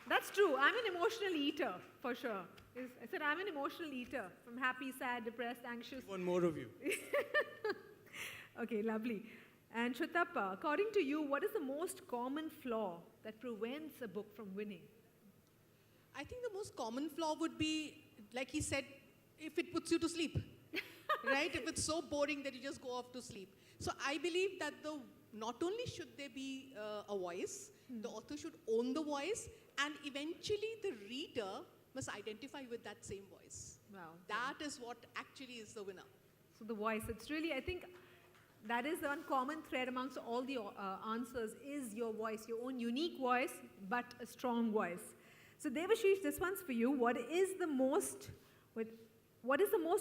That's true. I'm an emotional eater, for sure. I said I'm an emotional eater, from happy, sad, depressed, anxious. One more of you. Okay, lovely. And Shutappa, according to you, what is the most common flaw that prevents a book from winning? I think the most common flaw would be, like he said, if it puts you to sleep, right? If it's so boring that you just go off to sleep. So I believe that not only should there be a voice, the author should own the voice, and eventually the reader must identify with that same voice. Wow. That is what actually is the winner. So the voice, it's really, I think, that is the one common thread amongst all the answers is your voice, your own unique voice, but a strong voice. So Devashish, this one's for you. What is the most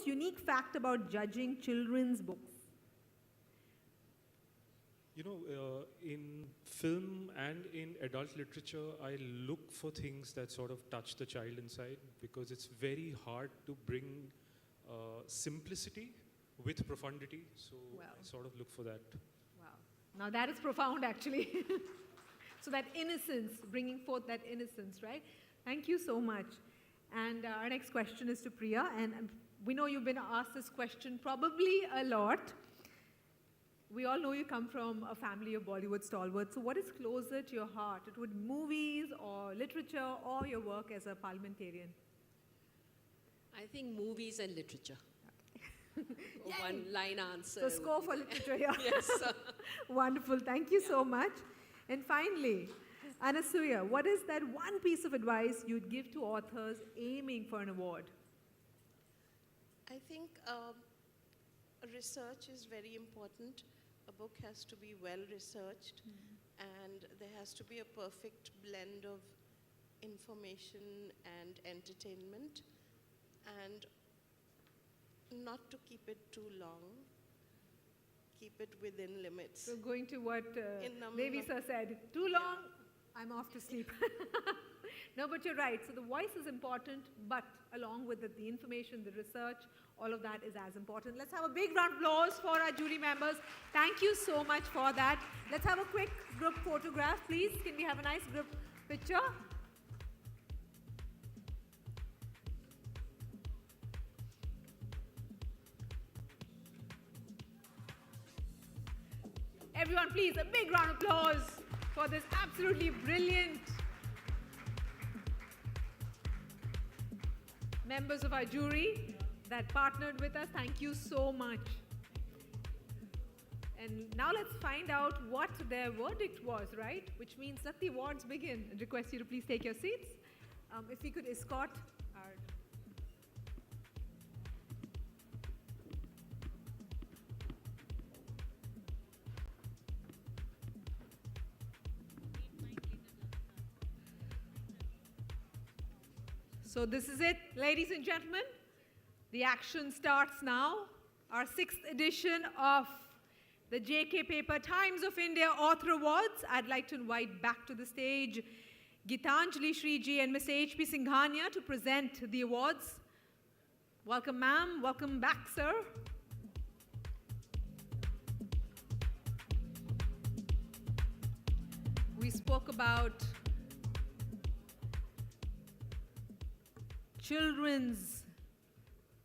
unique fact about judging children's books? In film and in adult literature, I look for things that sort of touch the child inside, because it's very hard to bring simplicity with profundity. So Wow. I sort of look for that. Wow. Now that is profound, actually. So that innocence, bringing forth that innocence, right? Thank you so much. And our next question is to Priya. And we know you've been asked this question probably a lot. We all know you come from a family of Bollywood stalwarts. So what is closer to your heart? It would movies or literature or your work as a parliamentarian? I think movies and literature. One line answer. So score for literature here. Yes. Wonderful. Thank you so much. And finally, Anasuya, what is that one piece of advice you'd give to authors aiming for an award? I think research is very important. A book has to be well researched, and there has to be a perfect blend of information and entertainment, and not to keep it too long, keep it within limits. So going to what Devi sir said, too long, I'm off to sleep. No, but you're right. So the voice is important, but along with it, the information, the research, all of that is as important. Let's have a big round of applause for our jury members. Thank you so much for that. Let's have a quick group photograph, please. Can we have a nice group picture? Everyone, please, a big round of applause for this absolutely brilliant members of our jury that partnered with us. Thank you so much. And now let's find out what their verdict was, right? Which means let the awards begin. I request you to please take your seats. If we could escort our... So this is it, ladies and gentlemen. The action starts now. Our 6th edition of the JK Paper Times of India Author Awards. I'd like to invite back to the stage Gitanjali Shriji and Ms. H.P. Singhania to present the awards. Welcome, ma'am. Welcome back, sir. We spoke about children's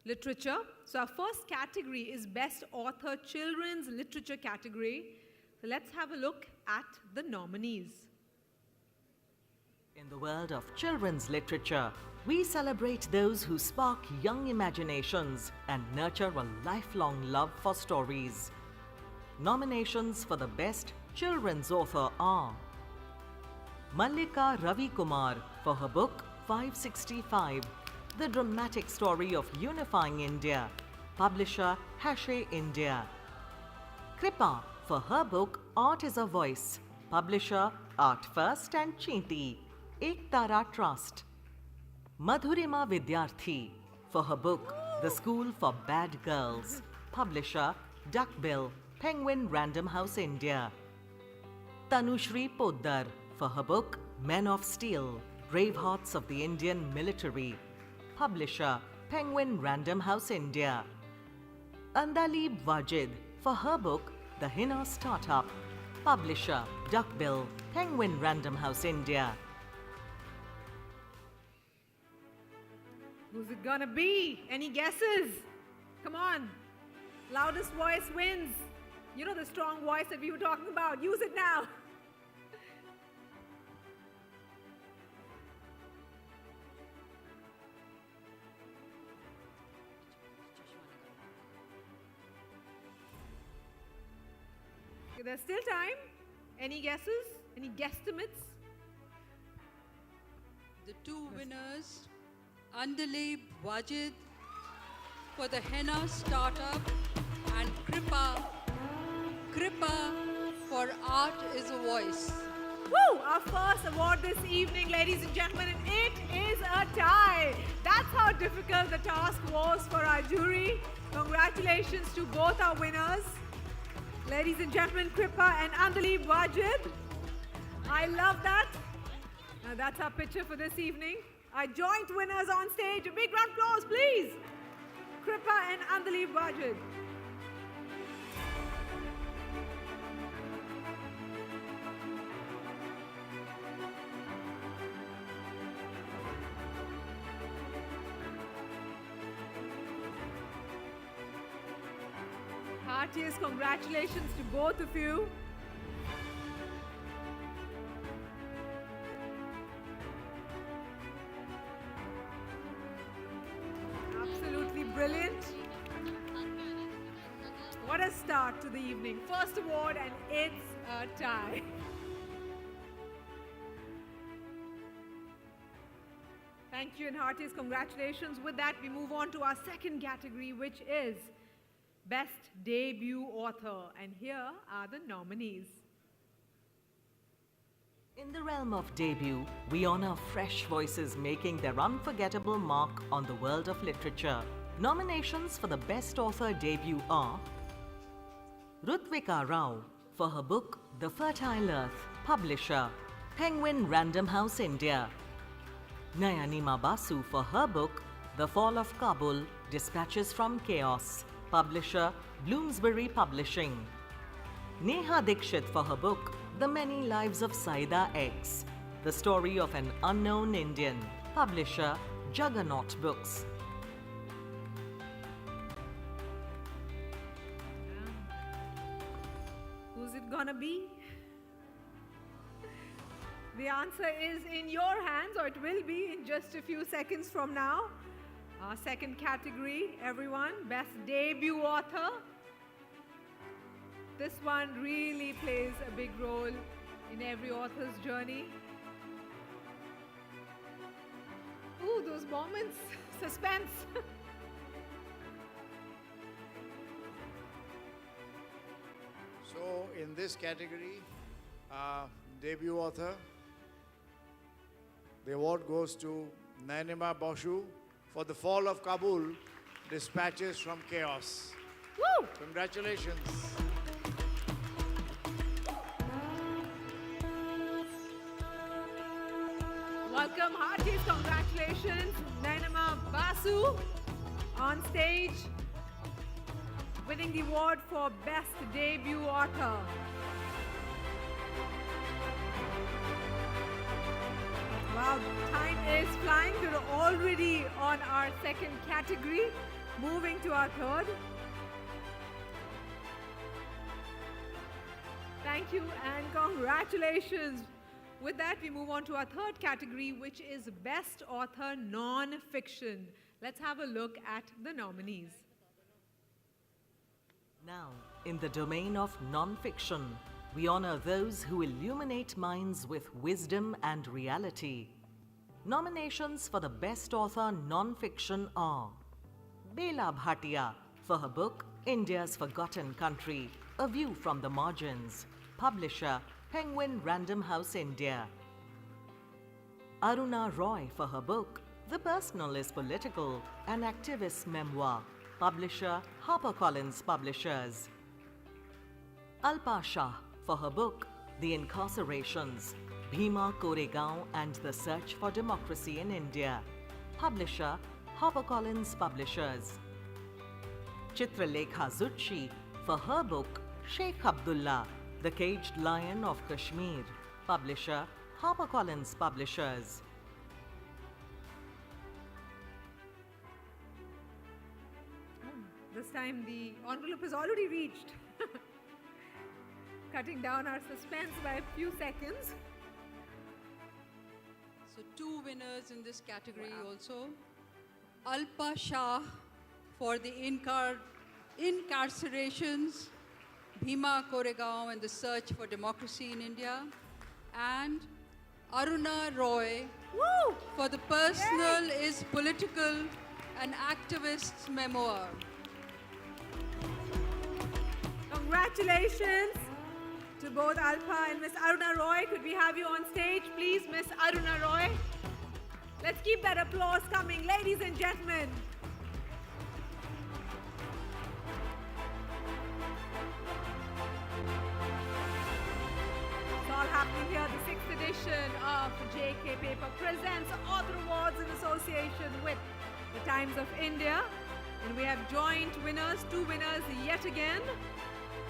literature, So our first category is Best Author Children's Literature category. So let's have a look at the nominees. In the world of children's literature, we celebrate those who spark young imaginations and nurture a lifelong love for stories. Nominations for the Best Children's Author are Mallika Ravi Kumar for her book 565, The Dramatic Story of Unifying India, publisher Hachette India. Kripa for her book Art is a Voice, publisher Art First and Chinti, Ektara Trust. Madhurima Vidyarthi for her book The School for Bad Girls, publisher Duckbill, Penguin Random House India. Tanushri Poddar for her book Men of Steel, Bravehearts of the Indian Military, publisher Penguin Random House India. Andalib Wajid for her book The Hina Startup, publisher Duckbill, Penguin Random House India. Who's it gonna be? Any guesses? Come on. Loudest voice wins. You know the strong voice that we were talking about. Use it now. Okay, there's still time. Any guesses? Any guesstimates? The two winners, Andalib Wajid for the Henna Startup and Kripa for Art is a Voice. Woo! Our first award this evening, ladies and gentlemen, and it is a tie. That's how difficult the task was for our jury. Congratulations to both our winners. Ladies and gentlemen, Kripa and Andalib Wajid. I love that. Now that's our picture for this evening. Our joint winners on stage. A big round of applause, please. Kripa and Andalib Wajid. Heartiest congratulations to both of you. Absolutely brilliant. What a start to the evening. First award and it's a tie. Thank you and heartiest congratulations. With that, we move on to our second category, which is Best Debut Author. And here are the nominees. In the realm of debut, we honor fresh voices making their unforgettable mark on the world of literature. Nominations for the Best Author Debut are Rutvika Rao for her book The Fertile Earth, publisher Penguin Random House India. Nayanima Basu for her book The Fall of Kabul, Dispatches from Chaos, publisher Bloomsbury Publishing. Neha Dikshit for her book The Many Lives of Saida X, the story of an unknown Indian, publisher Juggernaut Books. Who's it gonna be? The answer is in your hands, or it will be in just a few seconds from now. Our second category, everyone, Best Debut Author. This one really plays a big role in every author's journey. Ooh, those moments, suspense. So, in this category, debut author, the award goes to Nayanima Basu for The Fall of Kabul, Dispatches from Chaos. Woo! Congratulations. Welcome, heartiest congratulations, Nayanima Basu, on stage, winning the award for Best Debut Author. Wow, time is flying. We're already on our second category. Moving to our third. Thank you and congratulations. With that, we move on to our third category, which is Best Author Non-Fiction. Let's have a look at the nominees. Now, in the domain of non-fiction, we honor those who illuminate minds with wisdom and reality. Nominations for the Best Author Non-Fiction are Bela Bhatia for her book India's Forgotten Country, A View from the Margins, publisher Penguin Random House India. Aruna Roy for her book The Personal is Political, an activist memoir, publisher HarperCollins Publishers. Alpa Shah for her book The Incarcerations, Bhima Koregaon and the Search for Democracy in India, publisher HarperCollins Publishers. Chitralekha Zutshi for her book Sheikh Abdullah, The Caged Lion of Kashmir, publisher HarperCollins Publishers. This time the envelope has already reached. Cutting down our suspense by a few seconds. So 2 winners in this category also. Alpa Shah for the incarcerations, Bhima Koregaon and the Search for Democracy in India, and Aruna Roy for The Personal is Political, an activist's memoir. Congratulations to both Alpa and Miss Aruna Roy. Could we have you on stage, please, Miss Aruna Roy? Let's keep that applause coming, ladies and gentlemen. It's all happening here, the 6th edition of JK Paper presents Author Awards in association with the Times of India. And we have joint winners, 2 winners yet again.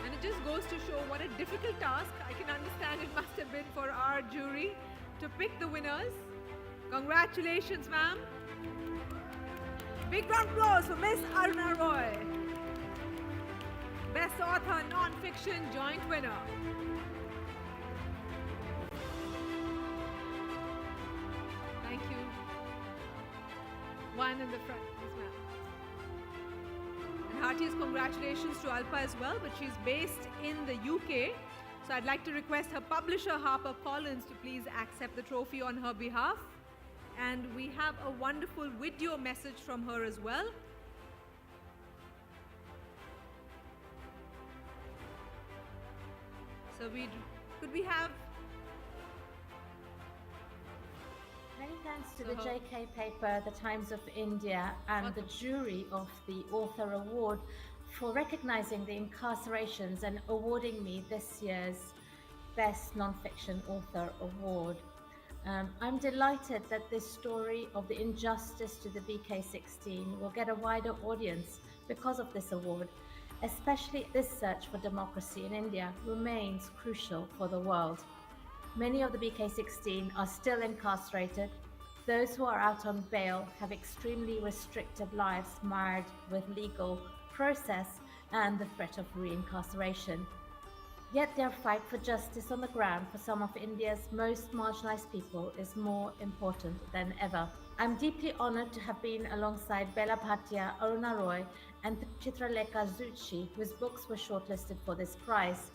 And it just goes to show what a difficult task I can understand it must have been for our jury to pick the winners. Congratulations, ma'am. Big round of applause for Miss Aruna Roy. Best Author Non-Fiction joint winner. Thank you. One in the front, yes, ma'am. And heartiest congratulations to Alpa as well, but she's based in the UK. So I'd like to request her publisher, HarperCollins, to please accept the trophy on her behalf. And we have a wonderful video message from her as well. So could we have... Many thanks to the JK paper, the Times of India, and the jury of the Author Award for recognizing the incarcerations and awarding me this year's Best Non-Fiction Author Award. I'm delighted that this story of the injustice to the BK16 will get a wider audience because of this award, especially this search for democracy in India remains crucial for the world. Many of the BK16 are still incarcerated. Those who are out on bail have extremely restrictive lives marred with legal process and the threat of reincarceration. Yet their fight for justice on the ground for some of India's most marginalized people is more important than ever. I'm deeply honored to have been alongside Bela Bhatia, Aruna Roy, and Chitralekha Zutshi, whose books were shortlisted for this prize.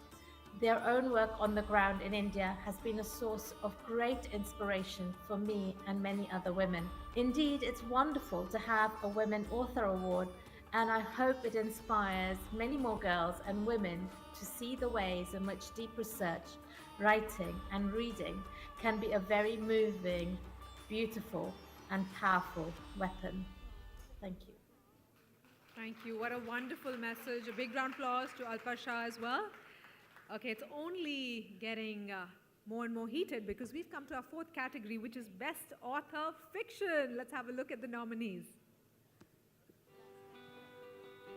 Their own work on the ground in India has been a source of great inspiration for me and many other women. Indeed, it's wonderful to have a Women Author Award, and I hope it inspires many more girls and women to see the ways in which deep research, writing, and reading can be a very moving, beautiful, and powerful weapon. Thank you. Thank you. What a wonderful message. A big round of applause to Alpa Shah as well. Okay, it's only getting more and more heated because we've come to our 4th category, which is Best Author Fiction. Let's have a look at the nominees.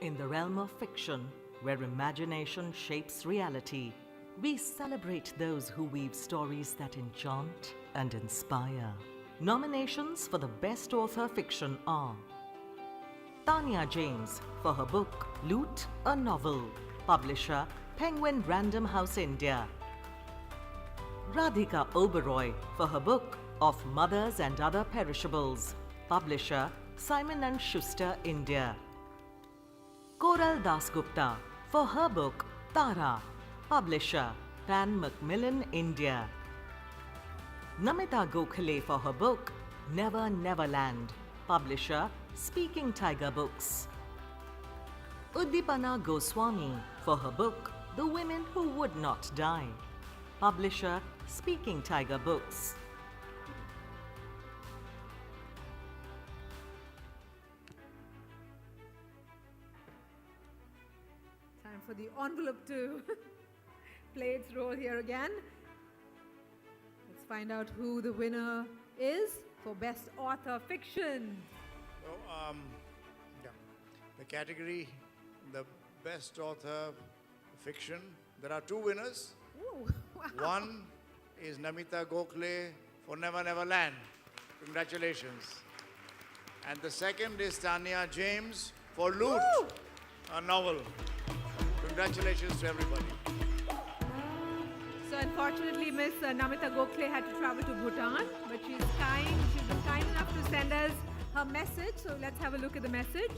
In the realm of fiction, where imagination shapes reality, we celebrate those who weave stories that enchant and inspire. Nominations for the Best Author Fiction are Tanya James for her book Loot, a Novel, publisher Penguin Random House India. Radhika Oberoi for her book Of Mothers and Other Perishables, publisher Simon & Schuster India. Koral Dasgupta for her book Tara, publisher Pan Macmillan India. Namita Gokhale for her book Never Neverland, publisher Speaking Tiger Books. Uddipana Goswami for her book The Women Who Would Not Die, publisher Speaking Tiger Books. Time for the envelope to play its role here again. Let's find out who the winner is for Best Author Fiction. So, yeah, the category, the Best Author Fiction, there are two winners. Ooh, wow. One is Namita Gokhale for Never Neverland. Congratulations. And the second is Tanya James for Loot, a novel. Congratulations to everybody. So unfortunately, Miss Namita Gokhale had to travel to Bhutan, but she's been kind enough to send us her message. So let's have a look at the message.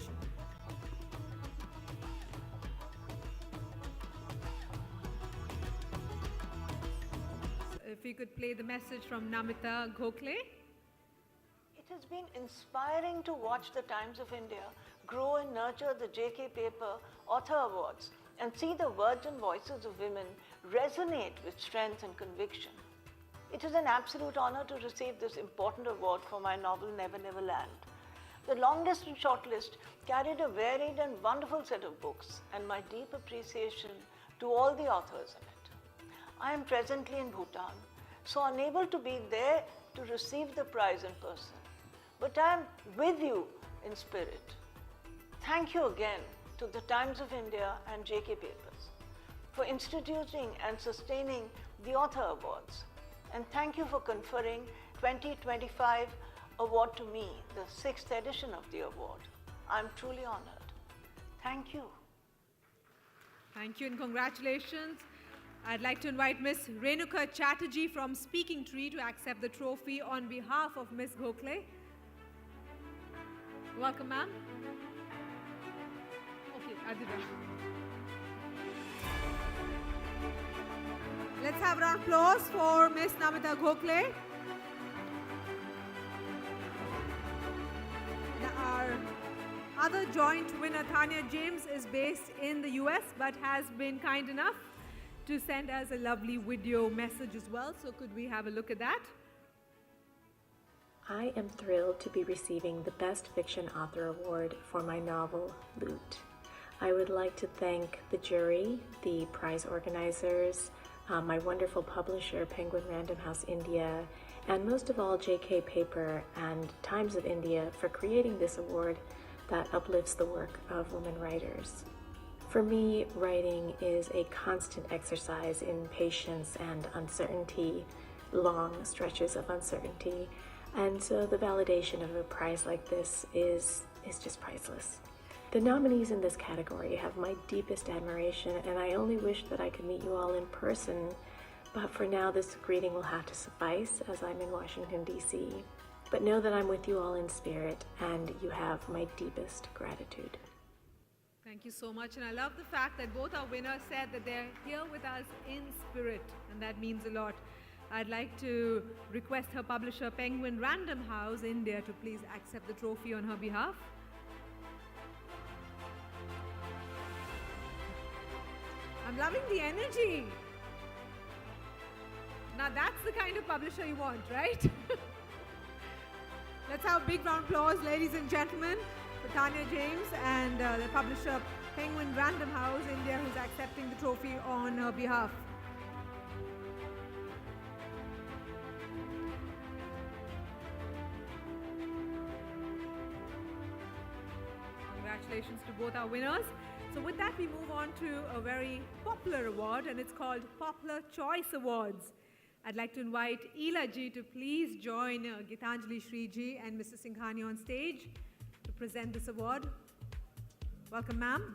So if you could play the message from Namita Gokhale. It has been inspiring to watch the Times of India grow and nurture the JK Paper Author Awards and see the words and voices of women resonate with strength and conviction. It is an absolute honor to receive this important award for my novel Never Neverland. The longest and shortlist carried a varied and wonderful set of books, and my deep appreciation to all the authors in it. I am presently in Bhutan, so unable to be there to receive the prize in person, but I am with you in spirit. Thank you again to the Times of India and JK Papers for instituting and sustaining the Author Awards. And thank you for conferring 2025 award to me, the 6th edition of the award. I'm truly honored. Thank you. Thank you and congratulations. I'd like to invite Miss Renuka Chatterjee from Speaking Tree to accept the trophy on behalf of Miss Gokhale. Welcome, ma'am. Okay, Adira. Let's have a round of applause for Miss Namita Gokhale. And our other joint winner, Tanya James, is based in the US but has been kind enough to send us a lovely video message as well. So could we have a look at that? I am thrilled to be receiving the Best Fiction Author Award for my novel, Loot. I would like to thank the jury, the prize organizers, my wonderful publisher, Penguin Random House India, and most of all, JK Paper and Times of India for creating this award that uplifts the work of women writers. For me, writing is a constant exercise in patience and uncertainty, long stretches of uncertainty, and so the validation of a prize like this is just priceless. The nominees in this category have my deepest admiration, and I only wish that I could meet you all in person, but for now this greeting will have to suffice as I'm in Washington, D.C. But know that I'm with you all in spirit, and you have my deepest gratitude. Thank you so much, and I love the fact that both our winners said that they're here with us in spirit, and that means a lot. I'd like to request her publisher, Penguin Random House India, to please accept the trophy on her behalf. I'm loving the energy. Now that's the kind of publisher you want, right? Let's have a big round of applause, ladies and gentlemen, for Tanya James and the publisher, Penguin Random House India, who's accepting the trophy on her behalf. Congratulations to both our winners. So with that, we move on to a very popular award, and it's called Popular Choice Awards. I'd like to invite Ela ji to please join Gitanjali Shri ji and Mr. Singhani on stage to present this award. Welcome, ma'am.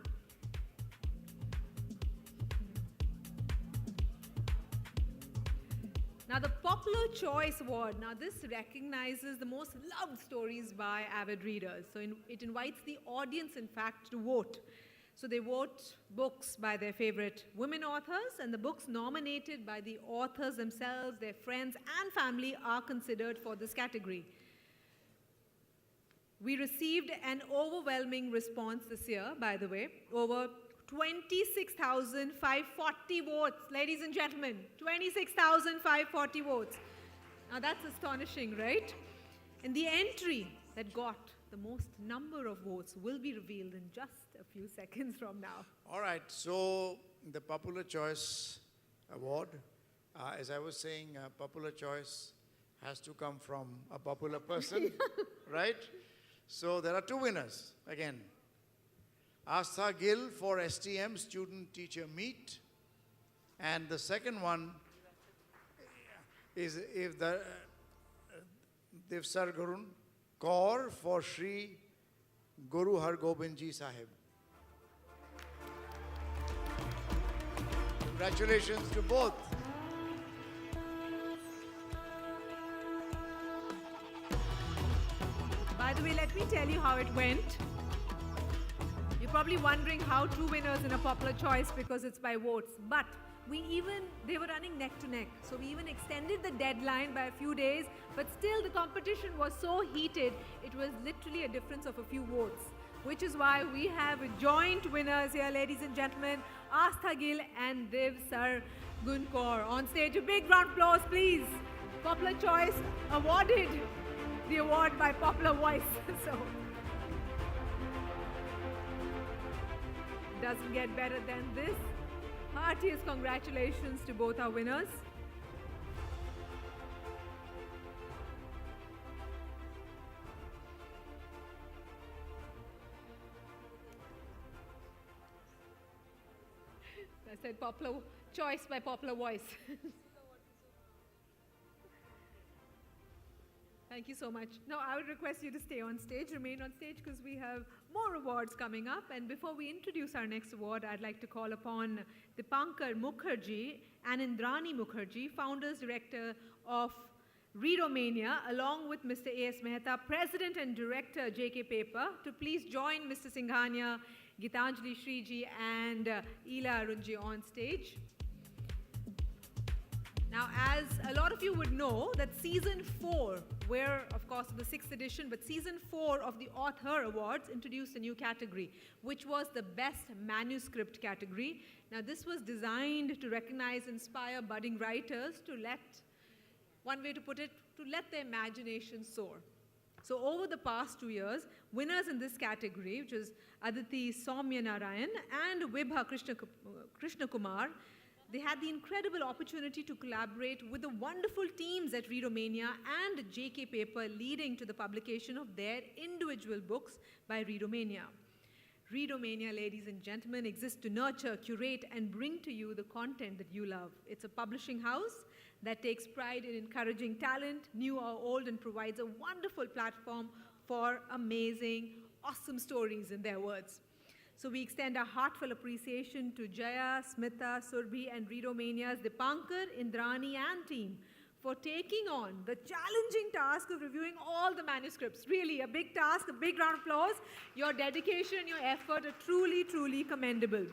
Now, the Popular Choice Award. Now, this recognizes the most loved stories by avid readers. So, it invites the audience, in fact, to vote. So, they vote books by their favorite women authors, and the books nominated by the authors themselves, their friends, and family are considered for this category. We received an overwhelming response this year, by the way. Over 26,540 votes, ladies and gentlemen, 26,540 votes. Now that's astonishing, right? And the entry that got the most number of votes will be revealed in just a few seconds from now. All right, so the Popular Choice Award, as I was saying, popular choice has to come from a popular person, right? So there are two winners, again. Astha Gill for STM, Student Teacher Meet. And the second one is Divsar Gurun Kaur for Shri Guru Har Gobind Ji Sahib. Congratulations to both. By the way, let me tell you how it went. You're probably wondering how two winners in a popular choice because it's by votes. But they were running neck to neck. So we even extended the deadline by a few days. But still the competition was so heated, it was literally a difference of a few votes. Which is why we have joint winners here, ladies and gentlemen, Astha Gill and Div Sar Gunkor. On stage, a big round of applause, please. Popular Choice awarded the award by popular voice. So doesn't get better than this. Heartiest congratulations to both our winners. I said popular choice by popular voice. Thank you so much. Now, I would request you to stay on stage, remain on stage, because we have more awards coming up. And before we introduce our next award, I'd like to call upon Dipankar Mukherjee and Indrani Mukherjee, founders, director of Readomania, along with Mr. A.S. Mehta, president and director, JK Paper, to please join Mr. Singhania, Gitanjali Shriji, and Ila Arunji on stage. Now, as a lot of you would know, that season 4, we're of course the 6th edition, but season 4 of the Author Awards introduced a new category, which was the Best Manuscript category. Now, this was designed to recognize, inspire budding writers to one way to put it, to let their imagination soar. So over the past 2 years, winners in this category, which is Aditi Soumya Narayan and Vibha Krishna Kumar, they had the incredible opportunity to collaborate with the wonderful teams at Readomania and JK Paper, leading to the publication of their individual books by Readomania. Readomania, ladies and gentlemen, exists to nurture, curate, and bring to you the content that you love. It's a publishing house that takes pride in encouraging talent, new or old, and provides a wonderful platform for amazing, awesome stories, in their words. So we extend our heartfelt appreciation to Jaya, Smita, Surbhi, and Readomania's Dipankar, Indrani, and team for taking on the challenging task of reviewing all the manuscripts. Really, a big task, a big round of applause. Your dedication and your effort are truly, truly commendable.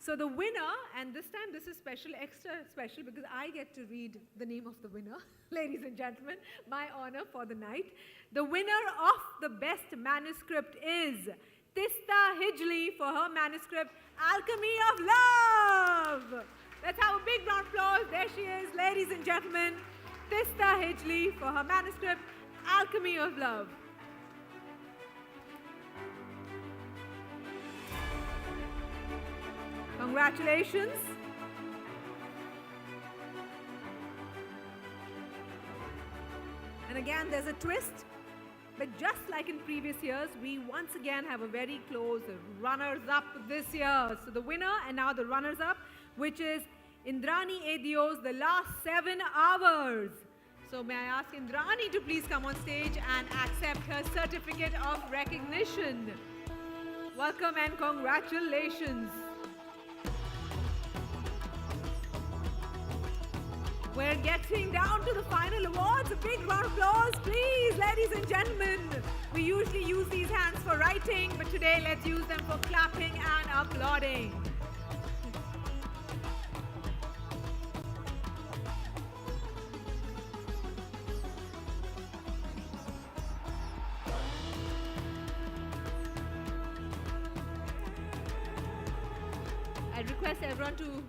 So the winner, and this time this is special, extra special, because I get to read the name of the winner, ladies and gentlemen, my honor for the night. The winner of the best manuscript is Tista Hijli for her manuscript, Alchemy of Love. Let's have a big round of applause. There she is, ladies and gentlemen. Tista Hijli for her manuscript, Alchemy of Love. Congratulations. And again, there's a twist. But just like in previous years, we once again have a very close runners-up this year. So the winner and now the runners-up, which is Indrani Edio's The Last 7 Hours. So may I ask Indrani to please come on stage and accept her certificate of recognition. Welcome and congratulations. We're getting down to the final awards. A big round of applause, please, ladies and gentlemen. We usually use these hands for writing, but today let's use them for clapping and applauding. I'd request everyone to,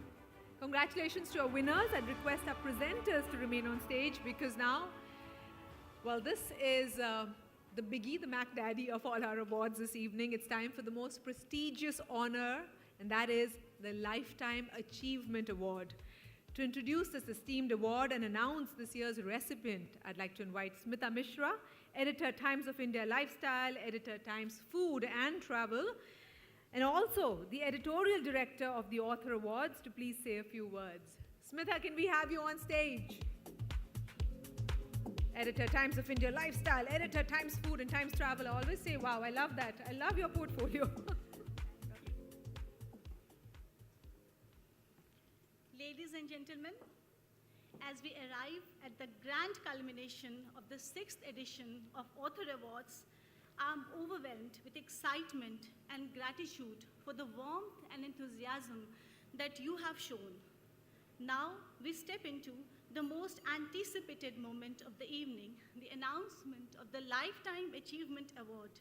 congratulations to our winners. I'd request our presenters to remain on stage because now, well, this is the biggie, the Mac Daddy of all our awards this evening. It's time for the most prestigious honor, and that is the Lifetime Achievement Award. To introduce this esteemed award and announce this year's recipient, I'd like to invite Smita Mishra, editor, Times of India Lifestyle, editor, Times Food and Travel, and also the editorial director of the Author Awards, to please say a few words. Smita, can we have you on stage? Editor, Times of India Lifestyle, editor, Times Food and Times Travel. I always say, wow, I love that. I love your portfolio. Ladies and gentlemen, as we arrive at the grand culmination of the 6th edition of Author Awards, I'm overwhelmed with excitement and gratitude for the warmth and enthusiasm that you have shown. Now we step into the most anticipated moment of the evening, the announcement of the Lifetime Achievement Award,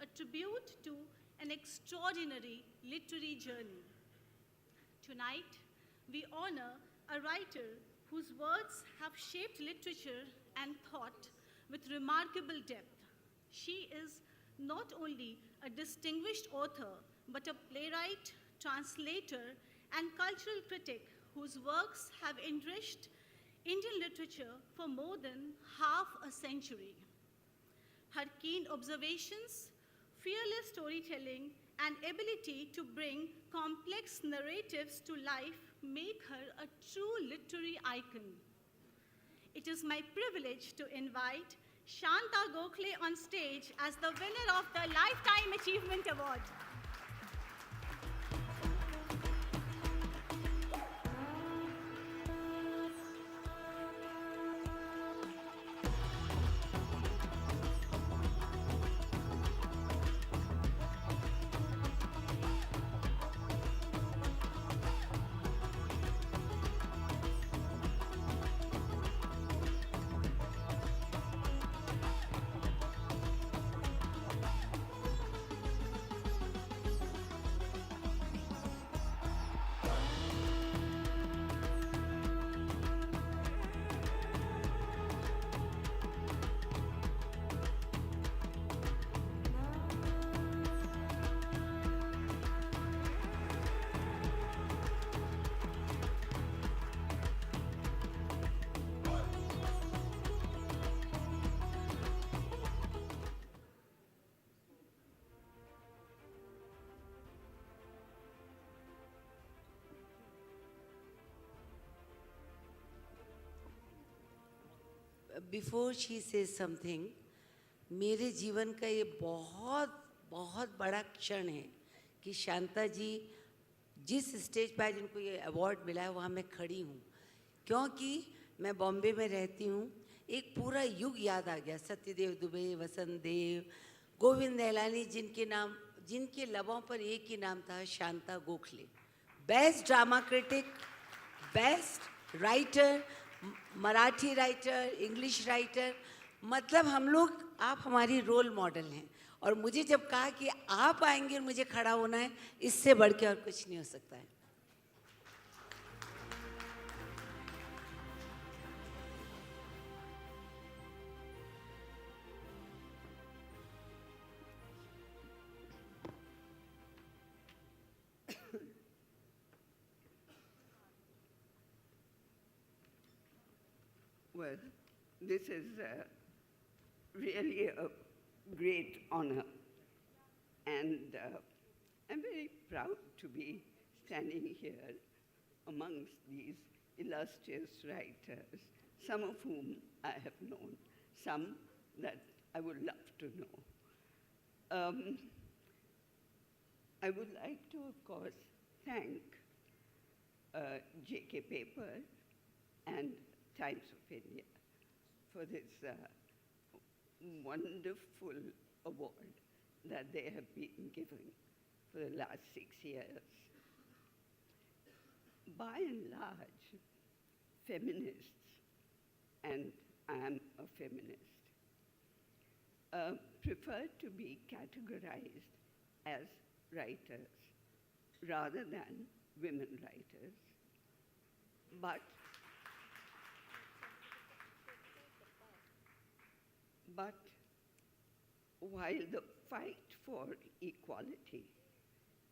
a tribute to an extraordinary literary journey. Tonight, we honor a writer whose words have shaped literature and thought with remarkable depth. She is not only a distinguished author, but a playwright, translator, and cultural critic whose works have enriched Indian literature for more than half a century. Her keen observations, fearless storytelling, and ability to bring complex narratives to life make her a true literary icon. It is my privilege to invite Shanta Gokhale on stage as the winner of the Lifetime Achievement Award. Before she says something, मेरे जीवन का ये बहुत बहुत बड़ा क्षण है कि शांता जी जिस स्टेज पर आज इनको ये अवार्ड मिला है वहाँ मैं खड़ी हूँ, क्योंकि मैं बॉम्बे में रहती हूँ. एक पूरा युग याद आ गया. सत्यदेव दुबे, वसंत देव, गोविंद एलानी, जिनके लबों पर एक ही नाम था, Shanta Gokhale. Best drama critic, best writer, Marathi writer, English writer, मतलब हम लोग, आप हमारी रोल मॉडल हैं. और मुझे जब कहा कि आप आएंगे और मुझे खड़ा होना है, इससे बढ़ के और कुछ नहीं हो सकता है. Well, this is really a great honor, and I'm very proud to be standing here amongst these illustrious writers, some of whom I have known, some that I would love to know. I would like to, of course, thank J.K. Paper and Times of India for this wonderful award that they have been given for the last 6 years. By and large, feminists, and I am a feminist, prefer to be categorized as writers rather than women writers. But while the fight for equality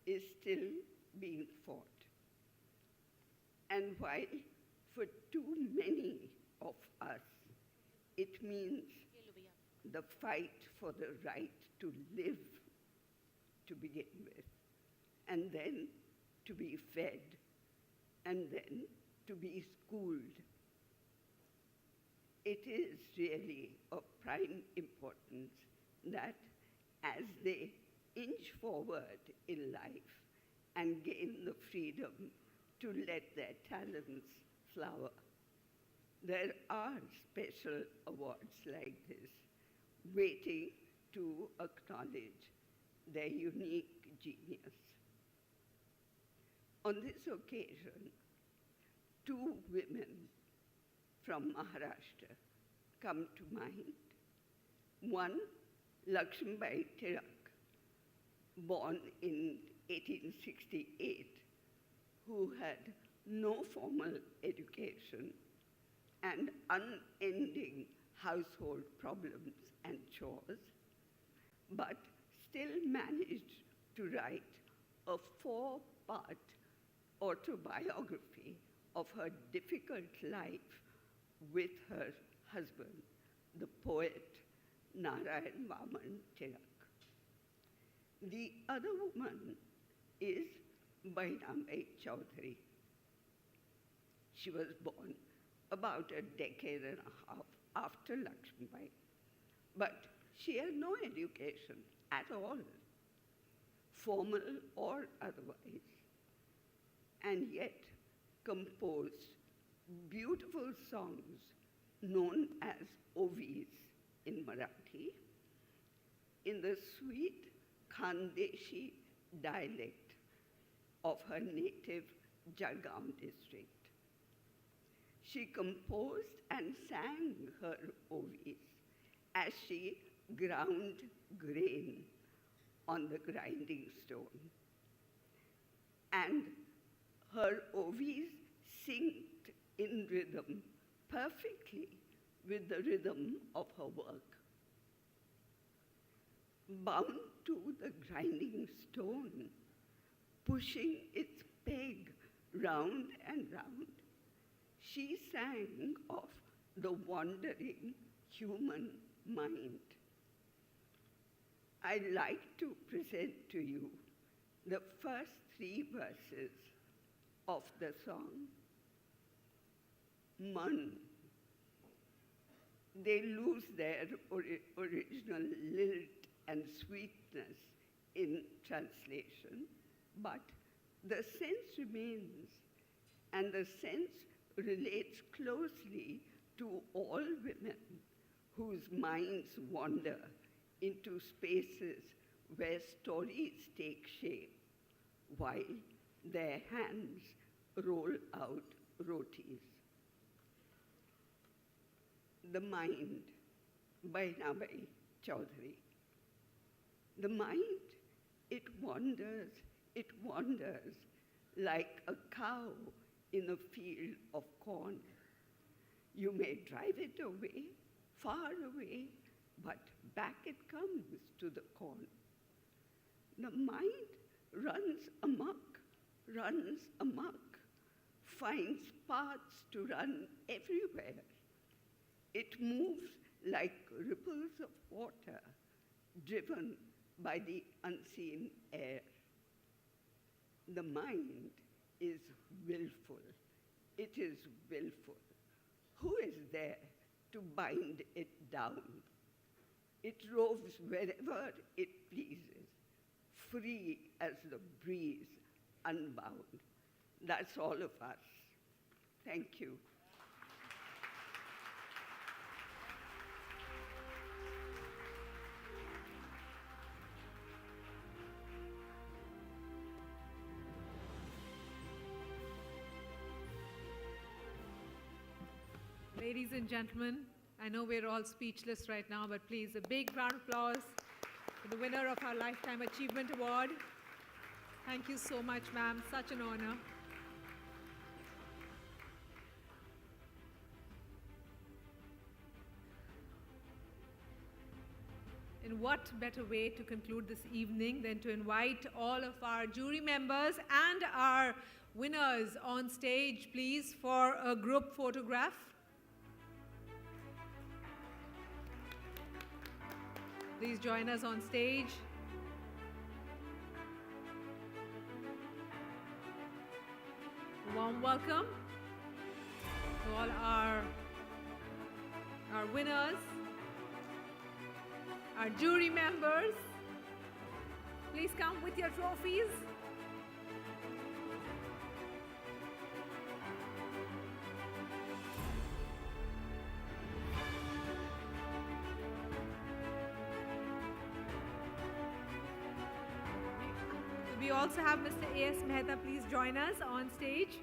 is still being fought, and while for too many of us it means the fight for the right to live to begin with, and then to be fed, and then to be schooled, it is really of prime importance that as they inch forward in life and gain the freedom to let their talents flower, there are special awards like this waiting to acknowledge their unique genius. On this occasion, 2 women from Maharashtra come to mind. One, Lakshmibai Tirak, born in 1868, who had no formal education and unending household problems and chores, but still managed to write a 4-part autobiography of her difficult life with her husband, the poet Narayan Vaman Tirak. The other woman is Bainambai Chaudhary. She was born about a decade and a half after Lakshmibai, but she had no education at all, formal or otherwise, and yet composed beautiful songs known as OVs in Marathi, in the sweet Khandeshi dialect of her native Jalgaon district. She composed and sang her OVs as she ground grain on the grinding stone. And her OVs synced in rhythm perfectly with the rhythm of her work. Bound to the grinding stone, pushing its peg round and round, she sang of the wandering human mind. I'd like to present to you the first 3 verses of the song. Man. They lose their original lilt and sweetness in translation, but the sense remains, and the sense relates closely to all women whose minds wander into spaces where stories take shape while their hands roll out rotis. The Mind by Nabai Chaudhary. The mind, it wanders like a cow in a field of corn. You may drive it away, far away, but back it comes to the corn. The mind runs amok, finds paths to run everywhere. It moves like ripples of water driven by the unseen air. The mind is willful. It is willful. Who is there to bind it down? It roves wherever it pleases, free as the breeze, unbound. That's all of us. Thank you. Ladies and gentlemen, I know we're all speechless right now, but please, a big round of applause for the winner of our Lifetime Achievement Award. Thank you so much, ma'am. Such an honor. And what better way to conclude this evening than to invite all of our jury members and our winners on stage, please, for a group photograph. Please join us on stage. A warm welcome to all our winners, our jury members. Please come with your trophies. We also have Mr. A.S. Mehta. Please join us on stage.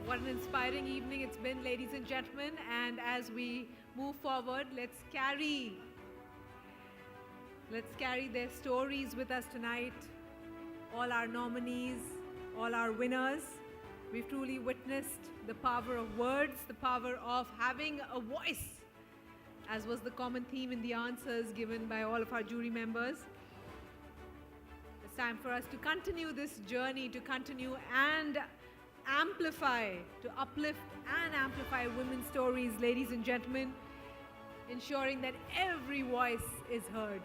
What an inspiring evening it's been, ladies and gentlemen. And as we move forward, let's carry their stories with us tonight. All our nominees, all our winners. We've truly witnessed the power of words, the power of having a voice, as was the common theme in the answers given by all of our jury members. It's time for us to continue this journey, to continue and amplify, to uplift and amplify women's stories, ladies and gentlemen, ensuring that every voice is heard.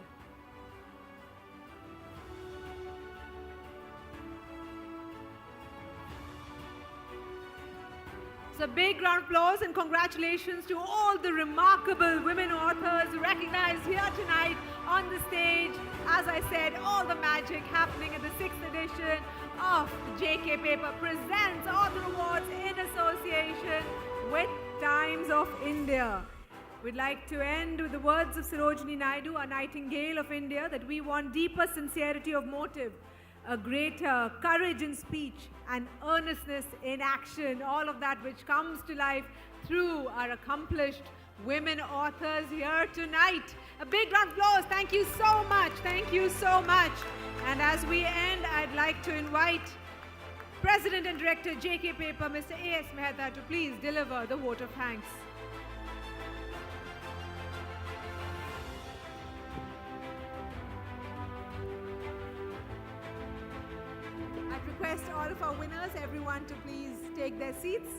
So a big round of applause and congratulations to all the remarkable women authors recognized here tonight on the stage. As I said, all the magic happening at the 6th edition of the JK Paper Presents Author Awards in association with Times of India. We'd like to end with the words of Sarojini Naidu, our Nightingale of India, that we want deeper sincerity of motive, a greater courage in speech and earnestness in action, all of that which comes to life through our accomplished women authors here tonight. A big round of applause. Thank you so much. Thank you so much. And as we end, I'd like to invite President and Director JK Paper, Mr. A.S. Mehta, to please deliver the vote of thanks. I'd request all of our winners, everyone, to please take their seats.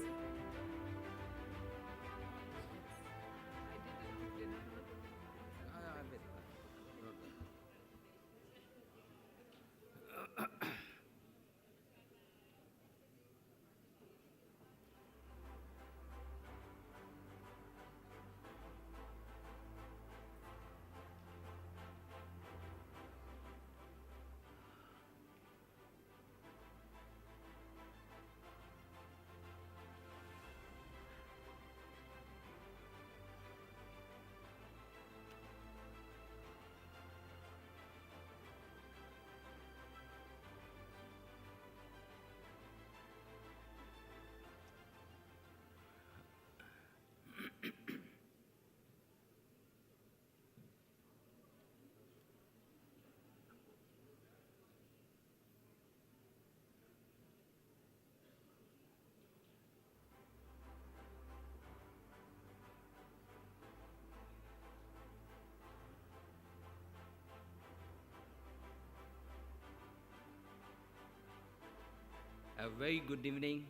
A very good evening,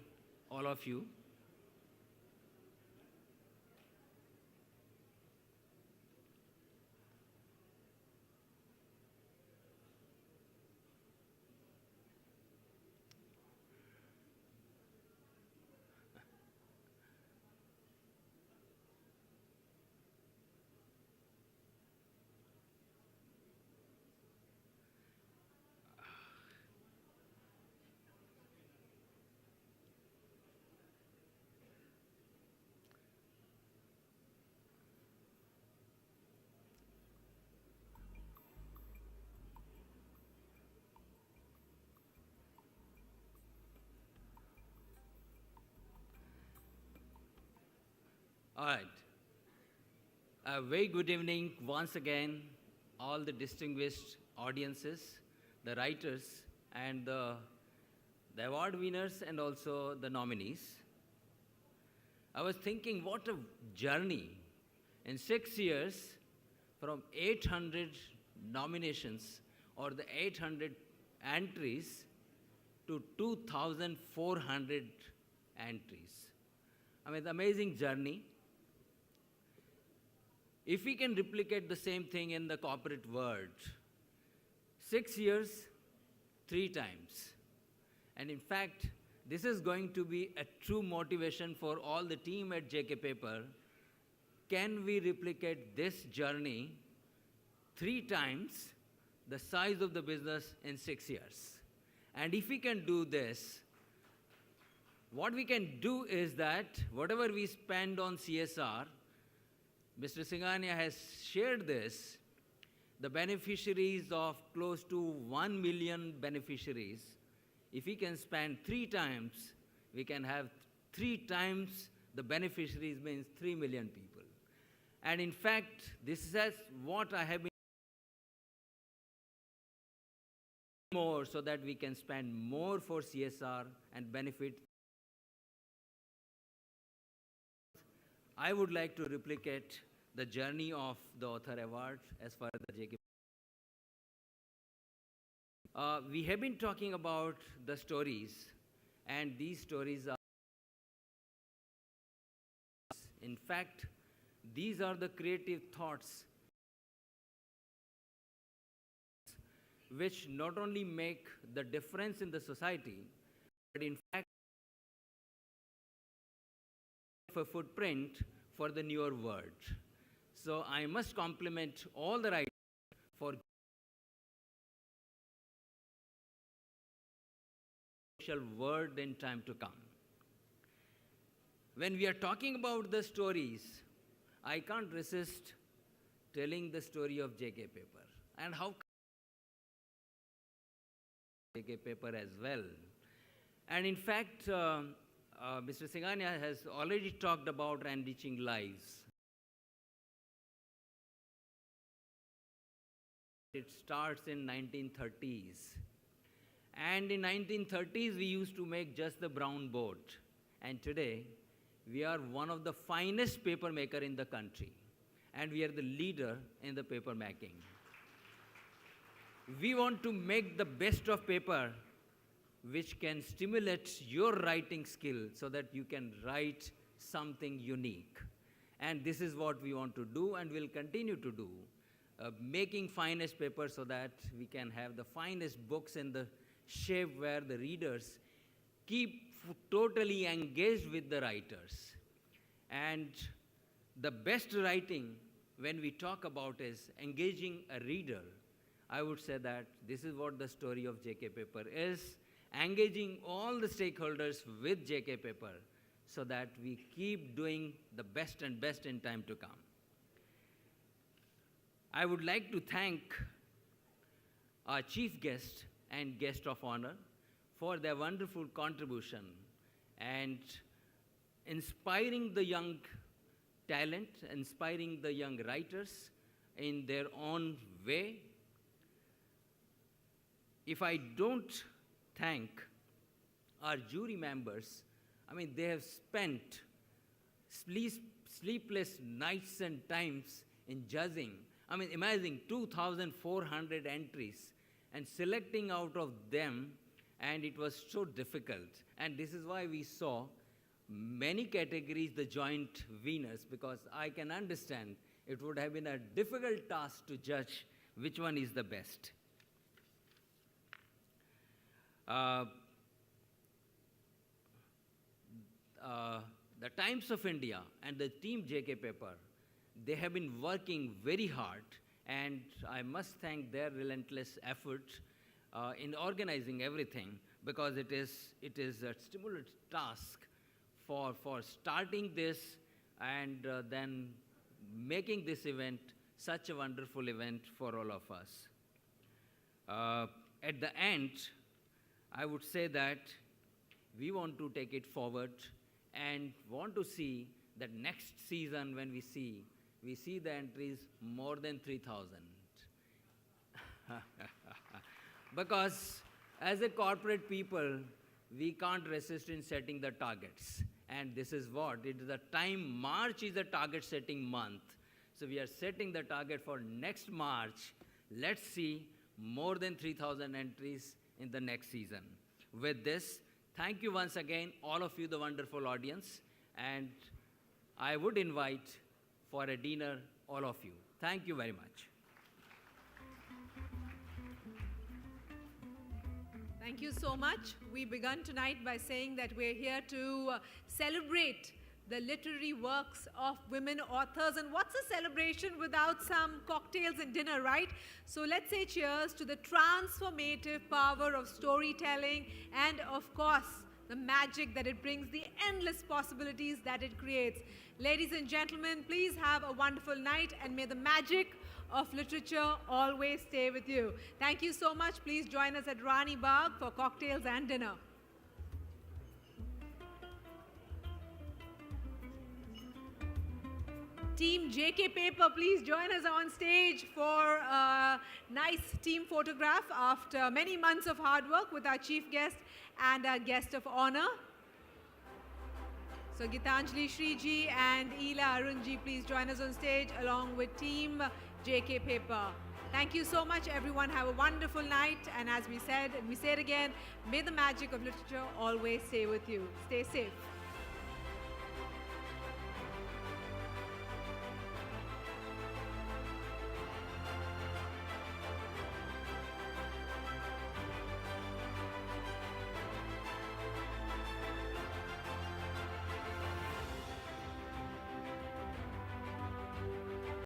all of you. All right. A very good evening once again, all the distinguished audiences, the writers, and the award winners, and also the nominees. I was thinking, what a journey. In 6 years, from 800 nominations or the 800 entries to 2,400 entries. I mean, the amazing journey. If we can replicate the same thing in the corporate world, 6 years, 3 times. And in fact, this is going to be a true motivation for all the team at JK Paper. Can we replicate this journey 3 times the size of the business in 6 years? And if we can do this, what we can do is that whatever we spend on CSR, Mr. Singhania has shared this, the beneficiaries of close to 1 million beneficiaries, if we can spend 3 times, we can have 3 times the beneficiaries, means 3 million people. And in fact, this is what I have been more so that we can spend more for CSR and benefit. I would like to replicate the journey of the Author Award as far as the JK. We have been talking about the stories, and these stories are, in fact, these are the creative thoughts which not only make the difference in the society, but in fact, a footprint for the newer world. So I must compliment all the writers for social word in time to come. When we are talking about the stories, I can't resist telling the story of JK Paper and how JK Paper as well. And in fact, Mr. Singhania has already talked about enriching lives. It starts in 1930s. And in 1930s, we used to make just the brown board. And today, we are one of the finest paper maker in the country. And we are the leader in the paper making. We want to make the best of paper which can stimulate your writing skill so that you can write something unique. And this is what we want to do and will continue to do, making finest paper so that we can have the finest books in the shape where the readers keep totally engaged with the writers. And the best writing, when we talk about, is engaging a reader. I would say that this is what the story of JK Paper is, engaging all the stakeholders with JK Paper so that we keep doing the best and best in time to come. I would like to thank our chief guest and guest of honor for their wonderful contribution and inspiring the young talent, inspiring the young writers in their own way. If I don't thank our jury members, I mean, they have spent sleepless nights and times in judging. I mean, imagine 2,400 entries and selecting out of them, and it was so difficult. And this is why we saw many categories the joint winners, because I can understand it would have been a difficult task to judge which one is the best. The Times of India and the team JK Paper, they have been working very hard, and I must thank their relentless effort in organizing everything, because it is a stimulating task for starting this and then making this event such a wonderful event for all of us. At the end, I would say that we want to take it forward and want to see that next season when we see the entries more than 3,000. Because as a corporate people, we can't resist in setting the targets. And this is what, it is the time, March is a target setting month. So we are setting the target for next March. Let's see more than 3,000 entries in the next season. With this, thank you once again, all of you, the wonderful audience. And I would invite for a dinner all of you. Thank you very much. Thank you so much. We begun tonight by saying that we're here to celebrate the literary works of women authors. And what's a celebration without some cocktails and dinner, right? So let's say cheers to the transformative power of storytelling and, of course, the magic that it brings, the endless possibilities that it creates. Ladies and gentlemen, please have a wonderful night, and may the magic of literature always stay with you. Thank you so much. Please join us at Rani Bagh for cocktails and dinner. Team JK Paper, please join us on stage for a nice team photograph after many months of hard work with our chief guest and our guest of honor. So Gitanjali Shriji and Ela Arunji, please join us on stage along with Team JK Paper. Thank you so much, everyone. Have a wonderful night. And as we said, and we say it again, may the magic of literature always stay with you. Stay safe.